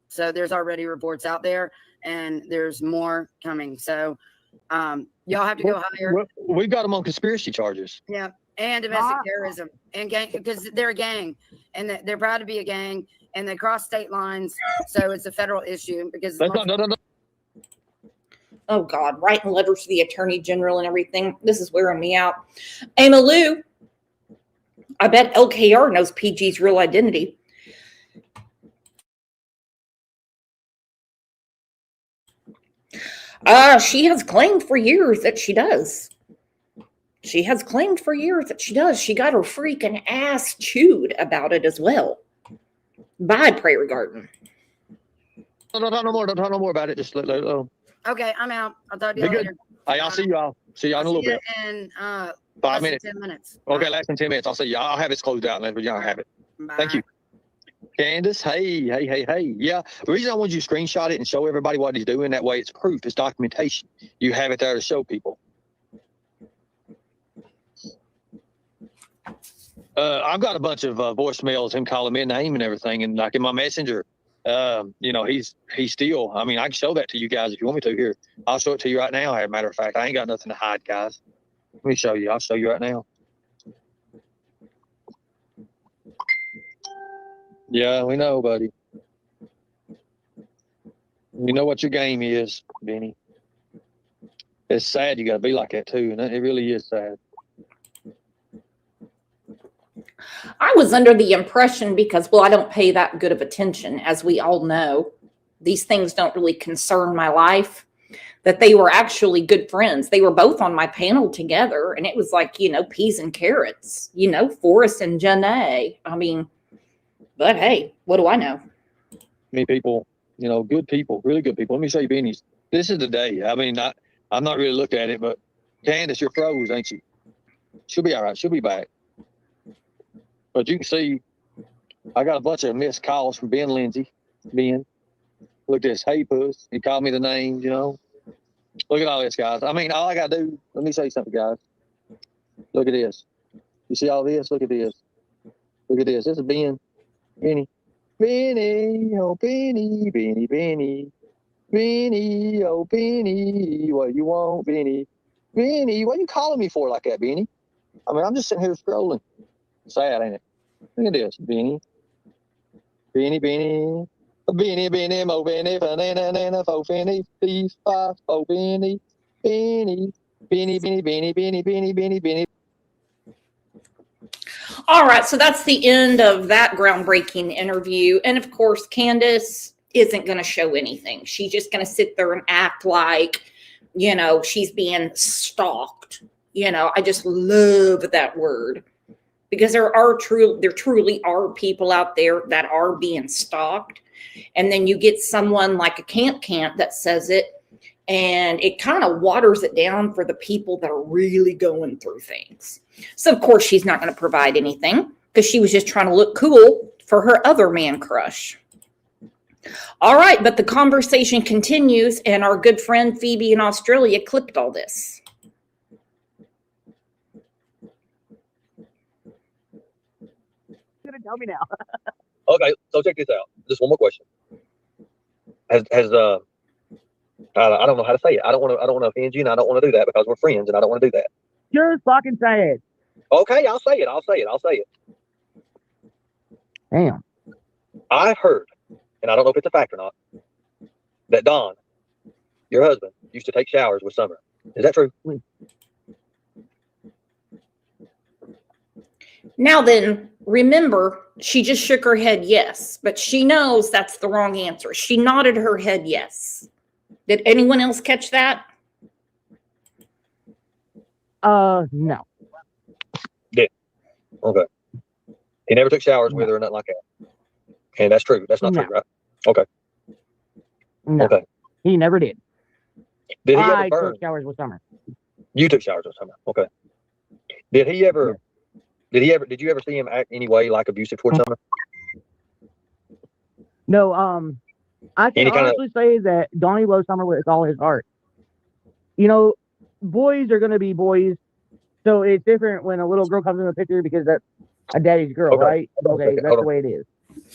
[SPEAKER 10] So there's already reports out there and there's more coming. So y'all have to go higher.
[SPEAKER 3] We've got them on conspiracy charges.
[SPEAKER 10] Yeah. And domestic terrorism and gang, because they're a gang and they're proud to be a gang and they cross state lines. So it's a federal issue because
[SPEAKER 3] No.
[SPEAKER 1] Oh God, writing letters to the Attorney General and everything. This is wearing me out. Emma Lou, I bet LKR knows PG's real identity. She has claimed for years that she does. She got her freaking ass chewed about it as well by Prairie Garden.
[SPEAKER 3] Don't talk no more about it. Just let it go.
[SPEAKER 10] Okay, I'm out. I'll talk to you later.
[SPEAKER 3] Hey, I'll see y'all. See y'all in a little bit.
[SPEAKER 10] In
[SPEAKER 3] 5 minutes.
[SPEAKER 10] 10 minutes.
[SPEAKER 3] Okay, less than 10 minutes. I'll see y'all. I'll have it closed out and let y'all have it.
[SPEAKER 10] Bye.
[SPEAKER 3] Thank you. Candace, hey. Yeah, the reason I wanted you to screenshot it and show everybody what he's doing, that way it's proof, it's documentation. You have it there to show people. I've got a bunch of voicemails, him calling me a name and everything, and like in my messenger, he's still, I mean, I can show that to you guys if you want me to. Here, I'll show it to you right now. As a matter of fact, I ain't got nothing to hide, guys. Let me show you. I'll show you right now. Yeah, we know, buddy. You know what your game is, Benny. It's sad you got to be like that too, and it really is sad.
[SPEAKER 1] I was under the impression because, I don't pay that good of attention, as we all know. These things don't really concern my life, that they were actually good friends. They were both on my panel together, and it was like, peas and carrots, Forrest and Janae. I mean, but hey, what do I know?
[SPEAKER 3] Many people, good people, really good people. Let me show you Benny's. This is the day. I mean, I'm not really looking at it, but Candace, you're froze, ain't you? She'll be all right. She'll be back. But you can see, I got a bunch of missed calls from Ben Lindsay. Ben, look at this. Hey, puss. He called me the names, Look at all this, guys. I mean, all I got to do, let me show you something, guys. Look at this. You see all this? Look at this. Look at this. This is Ben. Benny. Benny, oh, Benny, Benny, Benny. Benny, oh, Benny. What you want, Benny? Benny, what are you calling me for like that, Benny? I mean, I'm just sitting here scrolling. Sad, ain't it? Look at this, Benny. Benny, Benny. Benny, Benny, mo Benny, banana, nana, fo Benny, beef, five, fo Benny, Benny, Benny, Benny, Benny, Benny, Benny, Benny, Benny.
[SPEAKER 1] All right, so that's the end of that groundbreaking interview. And of course, Candace isn't going to show anything. She's just going to sit there and act like, you know, she's being stalked. You know, I just love that word because there truly are people out there that are being stalked. And then you get someone like a Camp that says it, and it kind of waters it down for the people that are really going through things. So, of course, she's not going to provide anything because she was just trying to look cool for her other man crush. All right, but the conversation continues, and our good friend Phoebe in Australia clipped all this.
[SPEAKER 6] You're going to tell me now.
[SPEAKER 3] Okay, so check this out. Just one more question. I don't know how to say it. I don't want to offend you, and I don't want to do that because we're friends, and I don't want to do that.
[SPEAKER 6] Just fucking say it.
[SPEAKER 3] Okay, I'll say it.
[SPEAKER 6] Damn.
[SPEAKER 3] I heard, and I don't know if it's a fact or not, that Don, your husband, used to take showers with Summer. Is that true?
[SPEAKER 1] Now then, remember, she just shook her head yes, but she knows that's the wrong answer. She nodded her head yes. Did anyone else catch that?
[SPEAKER 6] No.
[SPEAKER 3] Yeah. Okay. He never took showers with her or nothing like that. And that's true. That's not true, right? Okay.
[SPEAKER 6] No.
[SPEAKER 3] Okay.
[SPEAKER 6] He never did.
[SPEAKER 3] Did he ever
[SPEAKER 6] I
[SPEAKER 3] burn?
[SPEAKER 6] took showers with Summer.
[SPEAKER 3] You took showers with Summer. Okay. Did you ever see him act any way like abusive towards Summer?
[SPEAKER 6] No, I can honestly say that Donnie loves Summer with all his heart. You know, boys are going to be boys, so it's different when a little girl comes in the picture because that's a daddy's girl, right? Okay, that's the way it is.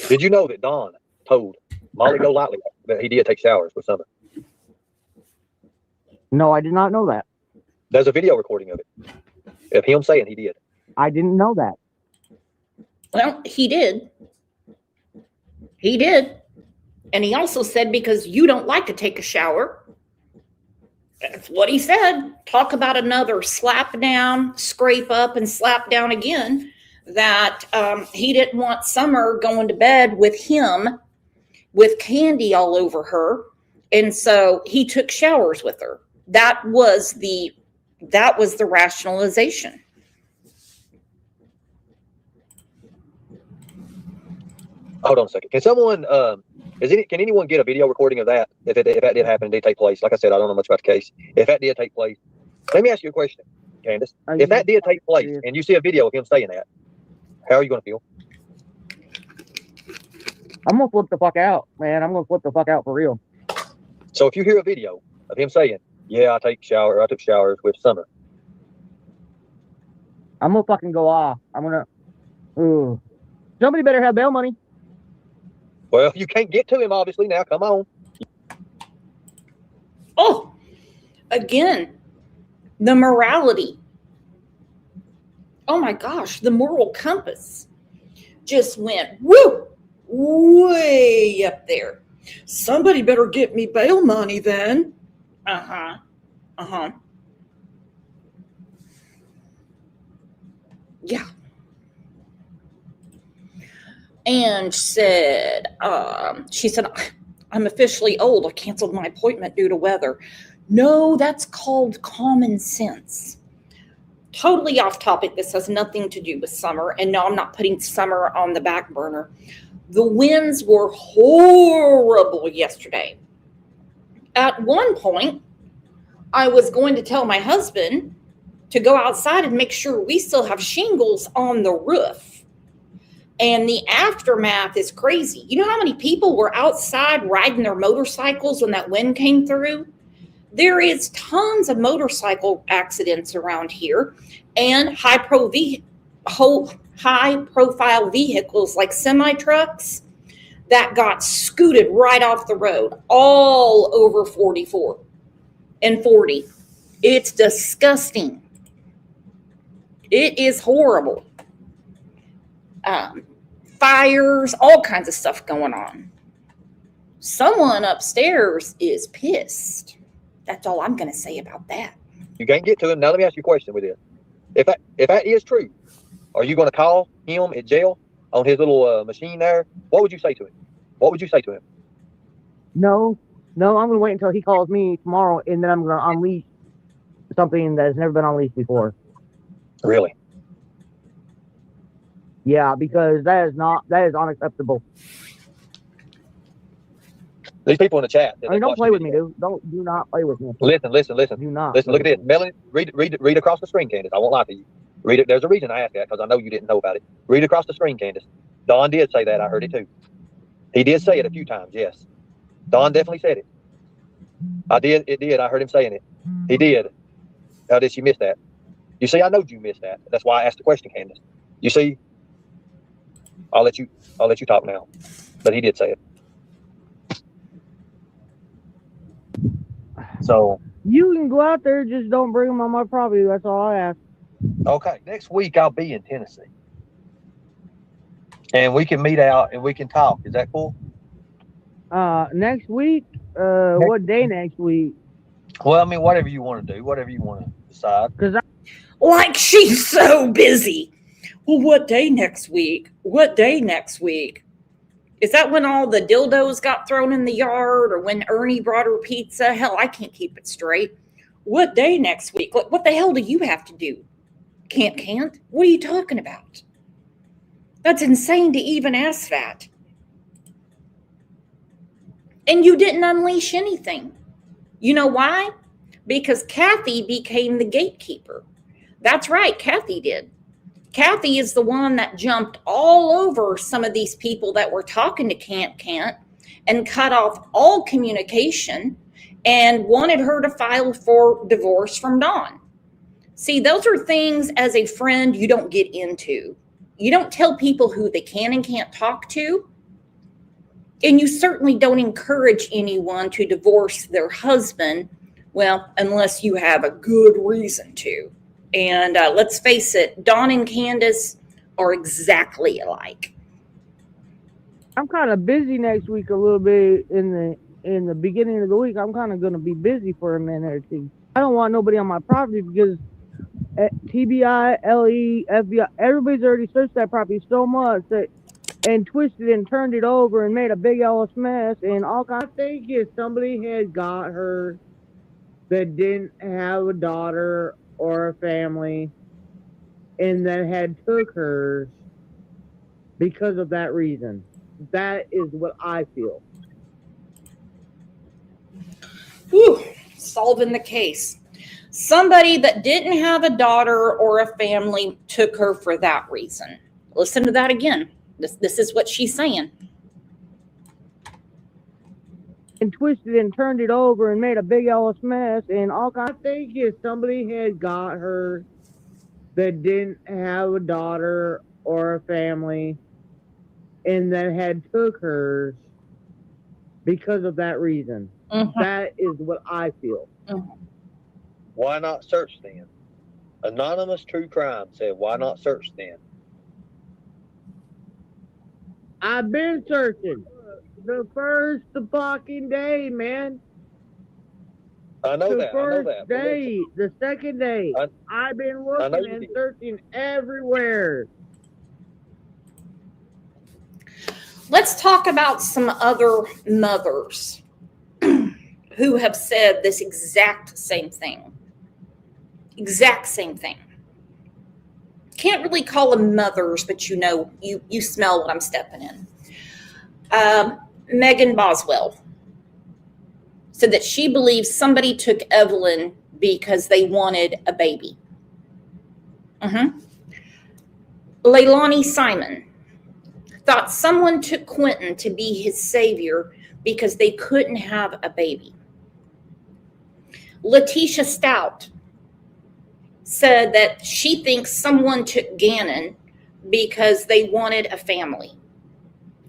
[SPEAKER 3] Did you know that Don told Molly Golightly that he did take showers with Summer?
[SPEAKER 6] No, I did not know that.
[SPEAKER 3] There's a video recording of it, of him saying he did.
[SPEAKER 6] I didn't know that.
[SPEAKER 1] Well, he did. He did. And he also said, because you don't like to take a shower. That's what he said. Talk about another slap down, scrape up, and slap down again. That he didn't want Summer going to bed with him with candy all over her. And so he took showers with her. That was the rationalization.
[SPEAKER 3] Hold on a second. Can someone, can anyone get a video recording of that? If that did happen and did take place? Like I said, I don't know much about the case. If that did take place, let me ask you a question, Candace. If that did take place and you see a video of him saying that, how are you going to feel?
[SPEAKER 6] I'm going to flip the fuck out, man. I'm going to flip the fuck out for real.
[SPEAKER 3] So if you hear a video of him saying, yeah, I took showers with Summer,
[SPEAKER 6] I'm going to fucking go off. I'm going to, somebody better have bail money.
[SPEAKER 3] Well, you can't get to him, obviously, now. Come on.
[SPEAKER 1] Oh, again, the morality. Oh my gosh, the moral compass just went way up there. Somebody better get me bail money then. Yeah. And she said, I'm officially old. I canceled my appointment due to weather. No, that's called common sense. Totally off topic. This has nothing to do with Summer. And no, I'm not putting Summer on the back burner. The winds were horrible yesterday. At one point, I was going to tell my husband to go outside and make sure we still have shingles on the roof. And the aftermath is crazy. You know how many people were outside riding their motorcycles when that wind came through? There is tons of motorcycle accidents around here, and high-profile vehicles like semi-trucks that got scooted right off the road, all over 44 and 40. It's disgusting. It is horrible. Fires, all kinds of stuff going on. Someone upstairs is pissed. That's all I'm going to say about that.
[SPEAKER 11] You can't get to him. Now let me ask you a question with this. If that is true, are you going to call him at jail on his little machine there? What would you say to him? What would you say to him?
[SPEAKER 6] No, I'm going to wait until he calls me tomorrow, and then I'm going to unleash something that has never been unleashed before.
[SPEAKER 11] Really?
[SPEAKER 6] Yeah, because that is unacceptable.
[SPEAKER 11] These people in the chat.
[SPEAKER 6] I mean, don't play with me, dude. Do not play with me.
[SPEAKER 11] Listen.
[SPEAKER 6] Do not.
[SPEAKER 11] Listen, look at this. Melanie, read across the screen, Candace. I won't lie to you. Read it. There's a reason I asked that, because I know you didn't know about it. Read across the screen, Candace. Don did say that. I heard it too. He did say it a few times, yes. Don definitely said it. It did. I heard him saying it. He did. How did she miss that? You see, I know you missed that. That's why I asked the question, Candace. You see, I'll let you talk now. But he did say it. So
[SPEAKER 6] you can go out there, just don't bring them on my property. That's all I ask.
[SPEAKER 11] Okay, next week I'll be in Tennessee, and we can meet out and we can talk. Is that cool?
[SPEAKER 6] Next week? What day next week?
[SPEAKER 11] Well, I mean, whatever you want to do, whatever you want to decide.
[SPEAKER 1] Like she's so busy. Well, what day next week? What day next week? Is that when all the dildos got thrown in the yard, or when Ernie brought her pizza? Hell, I can't keep it straight. What day next week? What the hell do you have to do? Can't? What are you talking about? That's insane to even ask that. And you didn't unleash anything. You know why? Because Kathy became the gatekeeper. That's right, Kathy did. Kathy is the one that jumped all over some of these people that were talking to Can't and cut off all communication and wanted her to file for divorce from Dawn. See, those are things as a friend you don't get into. You don't tell people who they can and can't talk to. And you certainly don't encourage anyone to divorce their husband, well, unless you have a good reason to. And let's face it, Dawn and Candace are exactly alike.
[SPEAKER 6] I'm kind of busy next week a little bit in the beginning of the week. I'm kind of going to be busy for a minute or two. I don't want nobody on my property because TBI, LE, FBI, everybody's already searched that property so much and twisted and turned it over and made a big ass mess and all kinds. I think if somebody had got her that didn't have a daughter or a family and that had took her because of that reason. That is what I feel.
[SPEAKER 1] Whew, solving the case. Somebody that didn't have a daughter or a family took her for that reason. Listen to that again. This is what she's saying.
[SPEAKER 6] And twisted and turned it over and made a big ass mess and all kinds. I think if somebody had got her that didn't have a daughter or a family and that had took her because of that reason. Mm-hmm. That is what I feel.
[SPEAKER 1] Mm-hmm.
[SPEAKER 11] Why not search then? Anonymous True Crime said, why not search then?
[SPEAKER 6] I've been searching. The first fucking day, man.
[SPEAKER 11] I know
[SPEAKER 6] that. The first day, the second day. I've been looking and searching everywhere.
[SPEAKER 1] Let's talk about some other mothers who have said this exact same thing. Exact same thing. Can't really call them mothers, but you know, you smell what I'm stepping in. Megan Boswell said that she believes somebody took Evelyn because they wanted a baby. Leilani Simon thought someone took Quentin to be his savior because they couldn't have a baby. Letitia Stout said that she thinks someone took Gannon because they wanted a family.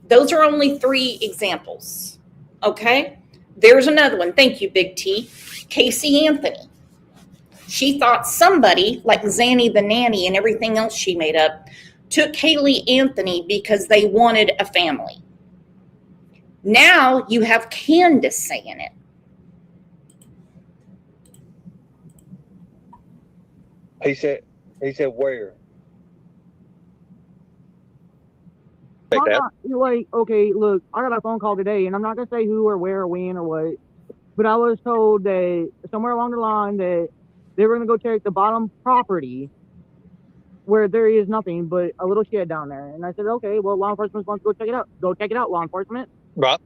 [SPEAKER 1] Those are only 3 examples, okay? There's another one. Thank you, Big T. Casey Anthony She thought somebody like Zanny the nanny and everything else she made up took Haley Anthony because they wanted a family. Now you have Candace saying it.
[SPEAKER 11] He said where?
[SPEAKER 6] I'm not, like, okay, look, I got a phone call today, and I'm not gonna say who or where or when or what, but I was told that somewhere along the line that they were gonna go check the bottom property where there is nothing but a little shed down there. And I said, okay, well, law enforcement wants to go check it out. Go check it out, law enforcement.
[SPEAKER 3] Right.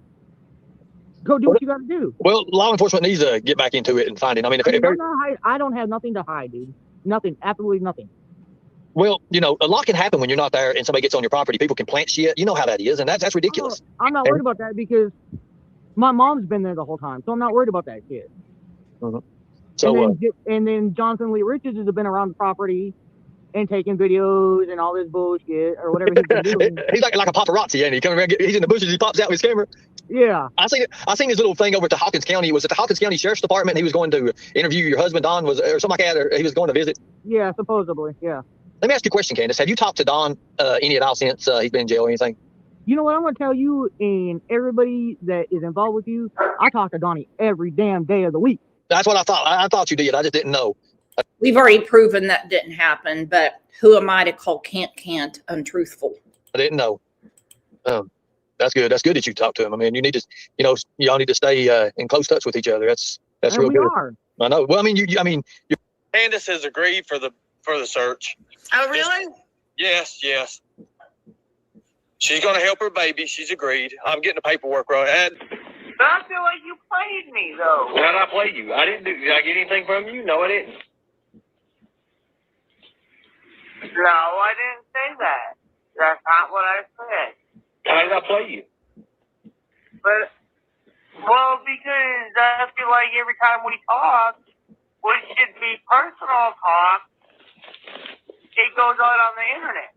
[SPEAKER 6] Go do what you got to do.
[SPEAKER 3] Well, law enforcement needs to get back into it and find it. I mean,
[SPEAKER 6] I don't have nothing to hide, dude. Nothing, absolutely nothing.
[SPEAKER 3] Well, you know, a lot can happen when you're not there and somebody gets on your property. People can plant shit. You know how that is, and that's ridiculous.
[SPEAKER 6] I'm not worried about that because my mom's been there the whole time, so I'm not worried about that shit.
[SPEAKER 3] Mm-hmm. So,
[SPEAKER 6] and then Jonathan Lee Richards has been around the property and taking videos and all this bullshit or whatever he's been doing.
[SPEAKER 3] He's like a paparazzi, ain't he? Coming around, he's in the bushes, he pops out with his camera.
[SPEAKER 6] Yeah.
[SPEAKER 3] I seen his little thing over at the Hawkins County. Was it the Hawkins County Sheriff's Department? He was going to interview your husband, Don, or something like that, or he was going to visit.
[SPEAKER 6] Yeah, supposedly, yeah.
[SPEAKER 3] Let me ask you a question, Candace. Have you talked to Don any at all since he's been in jail or anything?
[SPEAKER 6] You know what I'm going to tell you and everybody that is involved with you? I talk to Donnie every damn day of the week.
[SPEAKER 3] That's what I thought. I thought you did. I just didn't know.
[SPEAKER 1] We've already proven that didn't happen, but who am I to call can't untruthful?
[SPEAKER 3] I didn't know. That's good. That's good that you talked to him. I mean, you need to, you know, y'all need to stay in close touch with each other. That's
[SPEAKER 6] and
[SPEAKER 3] real
[SPEAKER 6] we
[SPEAKER 3] good.
[SPEAKER 6] Are.
[SPEAKER 3] I know. Well, I mean,
[SPEAKER 12] Candace has agreed for the search.
[SPEAKER 4] Oh, really?
[SPEAKER 12] Yes. She's going to help her baby. She's agreed. I'm getting the paperwork right. And
[SPEAKER 2] But I feel like you played me, though.
[SPEAKER 12] how did I play you? Did I get anything from you? No, I didn't.
[SPEAKER 2] No, I didn't say that. That's not what I said.
[SPEAKER 12] How did I play you?
[SPEAKER 2] But, well, because I feel like every time we talk, which should be personal talk, it goes out on the internet.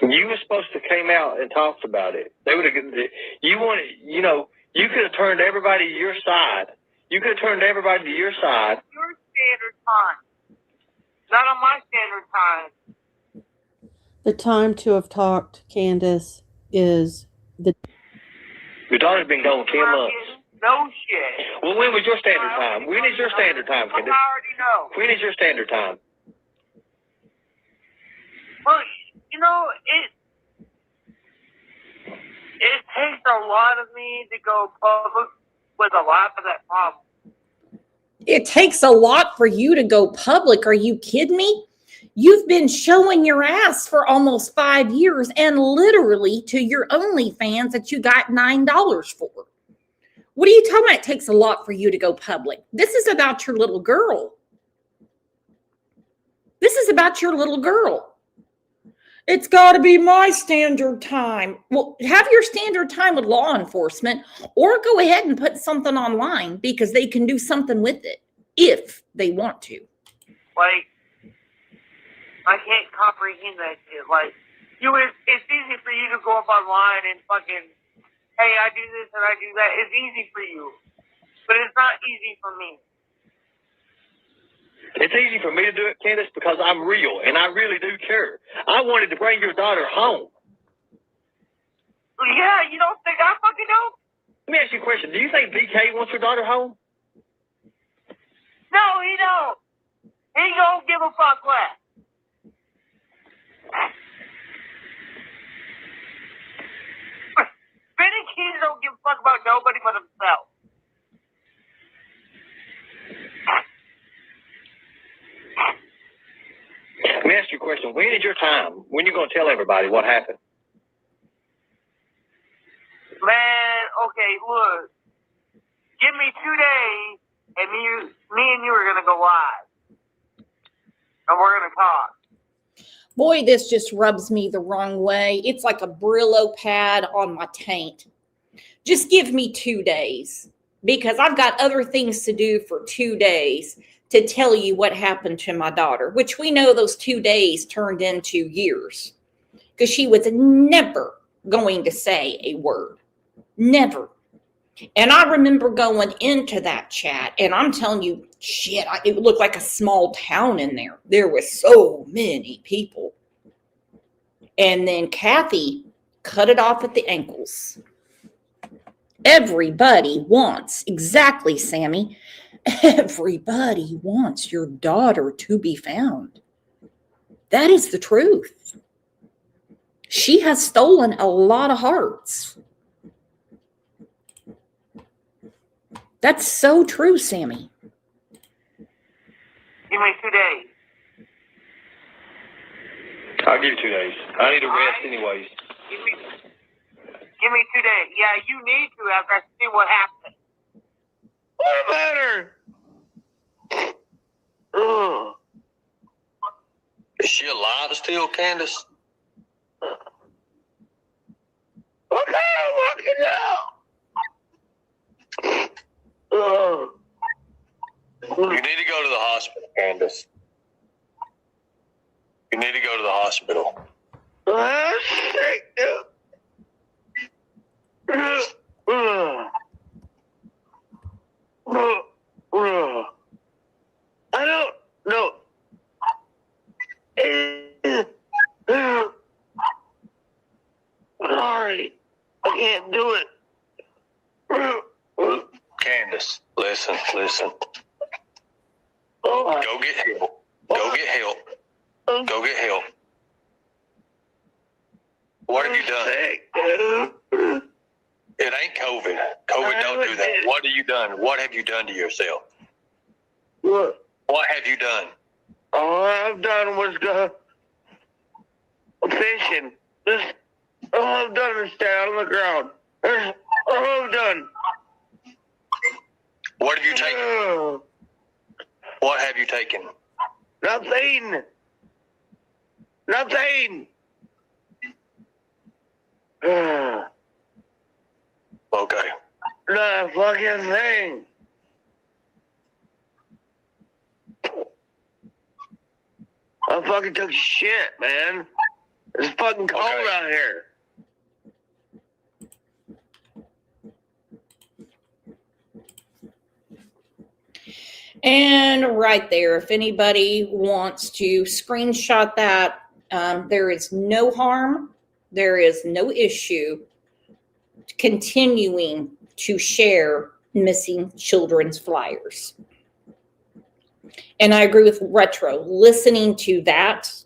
[SPEAKER 12] You were supposed to came out and talked about it. They would have. You wanted. You know. You could have turned everybody to your side. You could have turned everybody to your side.
[SPEAKER 2] Your standard time, not on my standard time.
[SPEAKER 13] The time to have talked, Candace, is the.
[SPEAKER 12] Your daughter's been gone 10 months.
[SPEAKER 2] No shit.
[SPEAKER 12] Well, when was your standard time? When is your standard time,
[SPEAKER 2] I
[SPEAKER 12] Candace?
[SPEAKER 2] already know.
[SPEAKER 12] When is your standard time?
[SPEAKER 2] Well, you know, it takes a lot of me to go public with a lot of that problem.
[SPEAKER 1] It takes a lot for you to go public. Are you kidding me? You've been showing your ass for almost 5 years and literally to your OnlyFans that you got $9 for. What are you talking about? It takes a lot for you to go public. This is about your little girl. This is about your little girl. It's got to be my standard time. Well, have your standard time with law enforcement or go ahead and put something online because they can do something with it if they want to.
[SPEAKER 2] Like, I can't comprehend that shit. Like, it's easy for you to go up online and fucking, hey, I do this and I do that. It's easy for you. But it's not easy for me.
[SPEAKER 12] It's easy for me to do it, Candace, because I'm real, and I really do care. I wanted to bring your daughter home.
[SPEAKER 2] Yeah, you don't think I fucking know?
[SPEAKER 12] Let me ask you a question. Do you think BK wants your daughter home?
[SPEAKER 2] No, he don't. He don't give a fuck less. Benny Keys don't give a fuck about nobody but himself.
[SPEAKER 12] Let me ask you a question. When is your time? When are you going to tell everybody what happened?
[SPEAKER 2] Man, okay, look. Give me 2 days, and me and you are going to go live. And we're going to talk.
[SPEAKER 1] Boy, this just rubs me the wrong way. It's like a Brillo pad on my taint. Just give me 2 days because I've got other things to do for 2 days to tell you what happened to my daughter, which we know those 2 days turned into years because she was never going to say a word. Never. And I remember going into that chat, and I'm telling you, shit, it looked like a small town in there. There were so many people. And then Kathy cut it off at the ankles. Everybody wants, exactly, Sammy, everybody wants your daughter to be found. That is the truth. She has stolen a lot of hearts. That's so true, Sammy.
[SPEAKER 12] Give me 2 days. I'll give you 2 days. I need to rest anyways.
[SPEAKER 8] Give me 2 days. Yeah, you need to after I see what happened.
[SPEAKER 12] What matter? Ugh. Is she alive still, Candace? Okay, I'm walking now. You need to go to the hospital, Candace. You need to go to the hospital. I'm sick. I don't know. Sorry, I can't do it. Candace, listen. Go get help. Go get help. Go get help. What have you done? It ain't COVID. COVID don't do that. What have you done? What have you done to yourself? What? What have you done? All I've done was go fishing. All I've done is stay out on the ground. All I've done. What have you taken? What have you taken? Nothing. Okay. Not a fucking thing. I fucking took shit, man. It's fucking cold out here.
[SPEAKER 1] And right there, if anybody wants to screenshot that, there is no harm. There is no issue continuing to share missing children's flyers. And I agree with Retro. Listening to that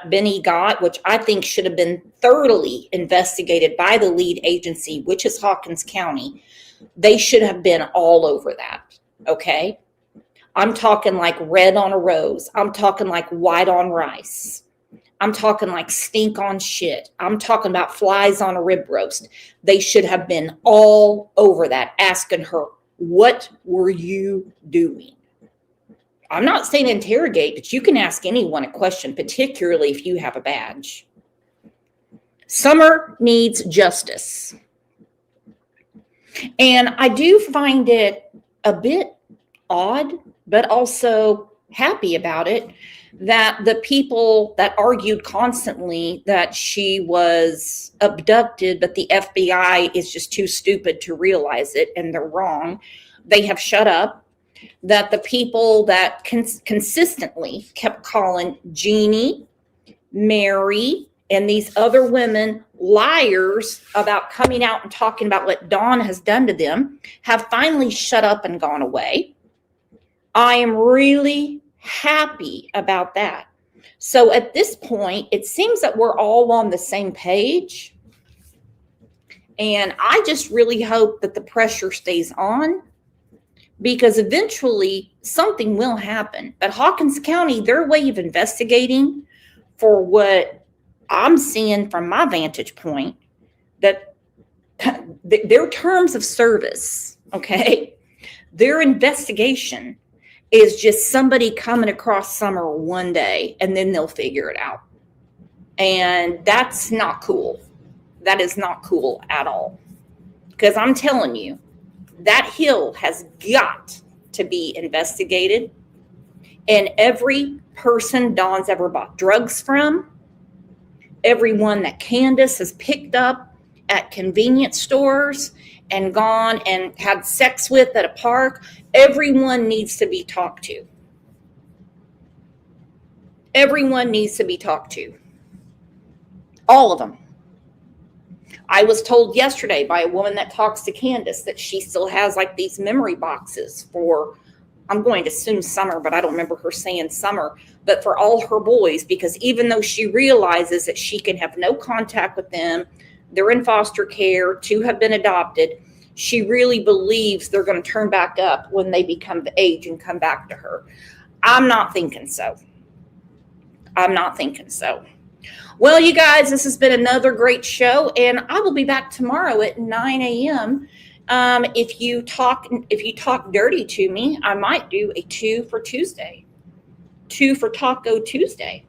[SPEAKER 1] Benny got, which I think should have been thoroughly investigated by the lead agency, which is Hawkins County. They should have been all over that, okay? I'm talking like red on a rose. I'm talking like white on rice. I'm talking like stink on shit. I'm talking about flies on a rib roast. They should have been all over that, asking her, what were you doing? I'm not saying interrogate, but you can ask anyone a question, particularly if you have a badge. Summer needs justice. And I do find it a bit odd, but also happy about it, that the people that argued constantly that she was abducted, but the FBI is just too stupid to realize it and they're wrong, they have shut up. That the people that consistently kept calling Jeannie, Mary, and these other women liars about coming out and talking about what Dawn has done to them have finally shut up and gone away. I am really happy about that. So at this point, it seems that we're all on the same page. And I just really hope that the pressure stays on, because eventually something will happen. But Hawkins County, their way of investigating, for what I'm seeing from my vantage point, that their terms of service, okay, their investigation is just somebody coming across Summer one day and then they'll figure it out. And that's not cool. That is not cool at all. Because I'm telling you, that hill has got to be investigated. And every person Dawn's ever bought drugs from, everyone that Candace has picked up at convenience stores and gone and had sex with at a park. Everyone needs to be talked to. Everyone needs to be talked to. All of them. I was told yesterday by a woman that talks to Candace that she still has like these memory boxes for, I'm going to assume summer, but I don't remember her saying summer, but for all her boys, because even though she realizes that she can have no contact with them, they're in foster care, 2 have been adopted, she really believes they're going to turn back up when they become the age and come back to her. I'm not thinking so. I'm not thinking so. Well, you guys, this has been another great show, and I will be back tomorrow at 9 a.m. If you talk dirty to me, I might do a 2 for Tuesday. 2 for Taco Tuesday.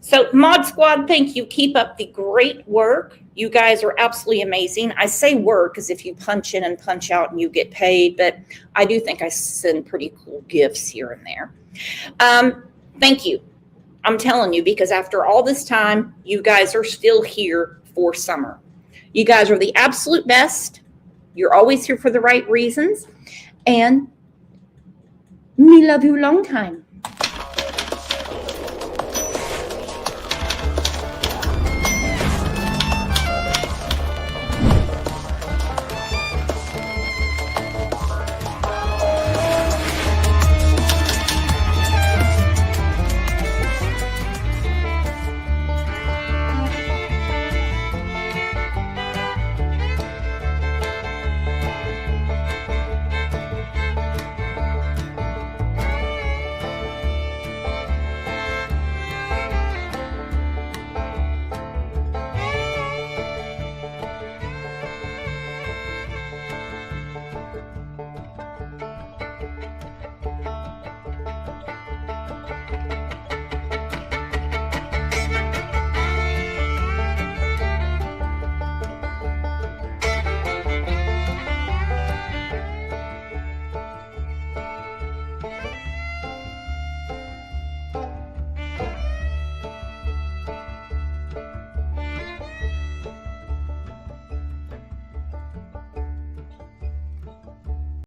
[SPEAKER 1] So, Mod Squad, thank you. Keep up the great work. You guys are absolutely amazing. I say work as if you punch in and punch out and you get paid, but I do think I send pretty cool gifts here and there. Thank you. I'm telling you, because after all this time, you guys are still here for summer. You guys are the absolute best. You're always here for the right reasons. And me love you long time.